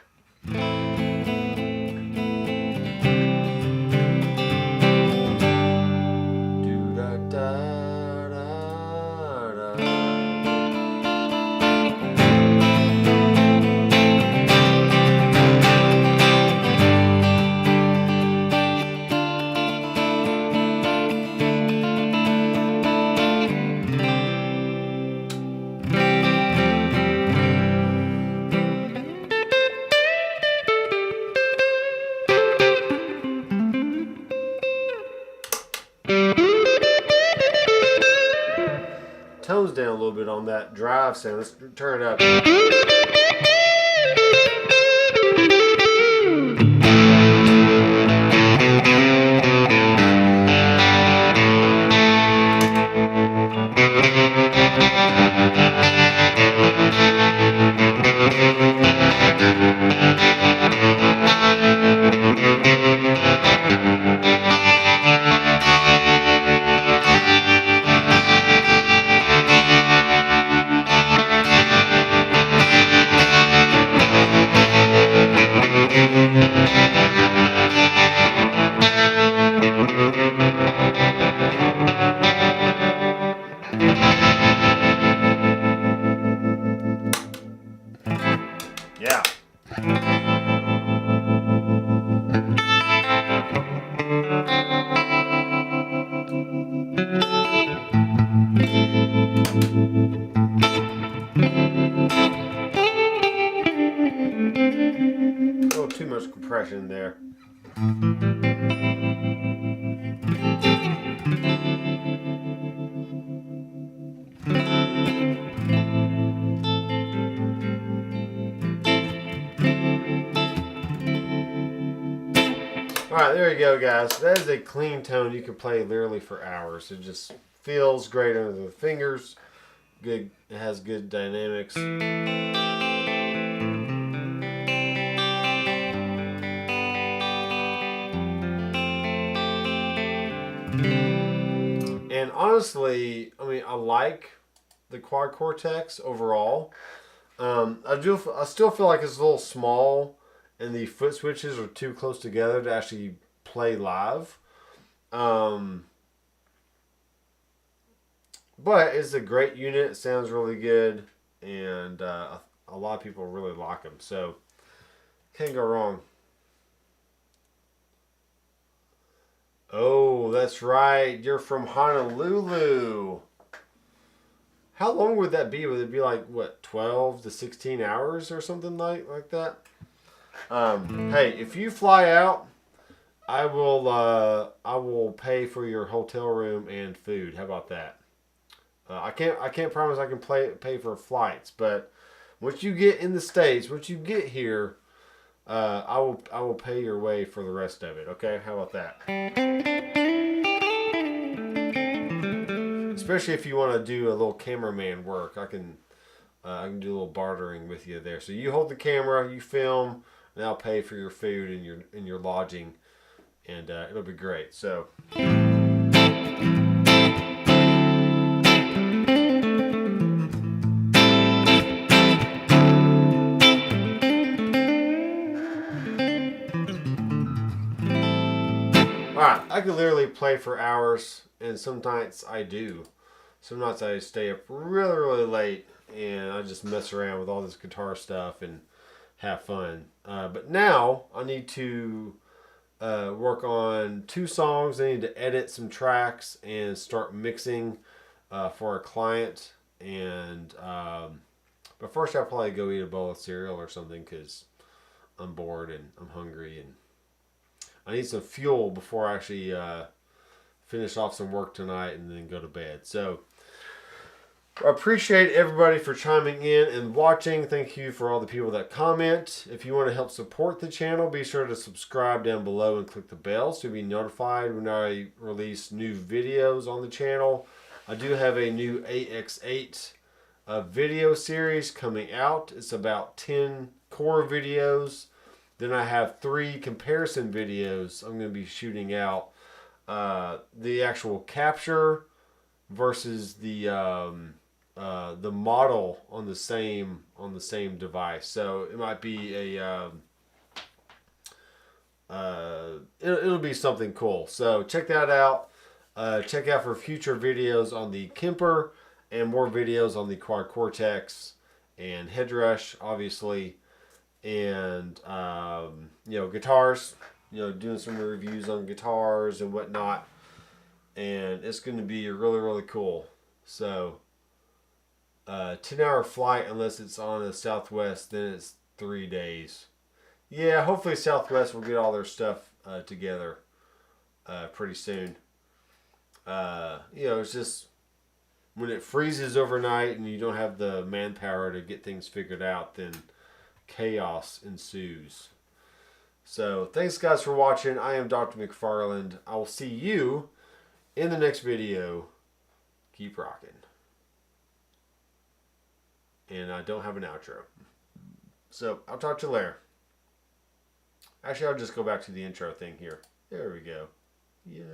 Tones down a little bit on that drive sound. Let's turn it up. much compression there. Alright, there you go, guys. That is a clean tone you can play literally for hours. It just feels great under the fingers. Good, it has good dynamics. And honestly, I mean, I like the Quad Cortex overall. I still feel like it's a little small, and the foot switches are too close together to actually play live. But it's a great unit. It sounds really good, and a lot of people really like them. So can't go wrong. Oh, that's right. You're from Honolulu. How long would that be? Would it be like, what, 12 to 16 hours or something like that? Hey, if you fly out, I will pay for your hotel room and food. How about that? I can't promise I can pay for flights, but once you get in the States, once you get here, I will pay your way for the rest of it. Okay, how about that? Especially if you want to do a little cameraman work, I can do a little bartering with you there. So you hold the camera, you film, and I'll pay for your food and your lodging, and it'll be great. So. Alright, I could literally play for hours, and sometimes I do. Sometimes I stay up really, really late, and I just mess around with all this guitar stuff and have fun. But now, I need to work on 2 songs. I need to edit some tracks and start mixing for a client. And but first I'll probably go eat a bowl of cereal or something, because I'm bored and I'm hungry, and I need some fuel before I actually finish off some work tonight and then go to bed. So I appreciate everybody for chiming in and watching. Thank you for all the people that comment. If you want to help support the channel, be sure to subscribe down below and click the bell so you'll be notified when I release new videos on the channel. I do have a new AX8 video series coming out. It's about 10 core videos. Then I have 3 comparison videos I'm going to be shooting out. The actual capture versus the model on the same device. So it might be a it'll be something cool. So check that out. Check out for future videos on the Kemper and more videos on the Quad Cortex and Headrush, obviously. And guitars, doing some reviews on guitars and whatnot, and it's going to be really, really cool. So 10-hour flight, unless it's on a Southwest, then it's 3 days. Yeah, hopefully Southwest will get all their stuff together pretty soon. It's just when it freezes overnight and you don't have the manpower to get things figured out, then chaos ensues. So thanks guys for watching. I am Dr. McFarland. I will see you in the next video. Keep rocking. And I don't have an outro. So I'll talk to you later. Actually, I'll just go back to the intro thing here. There we go. Yay.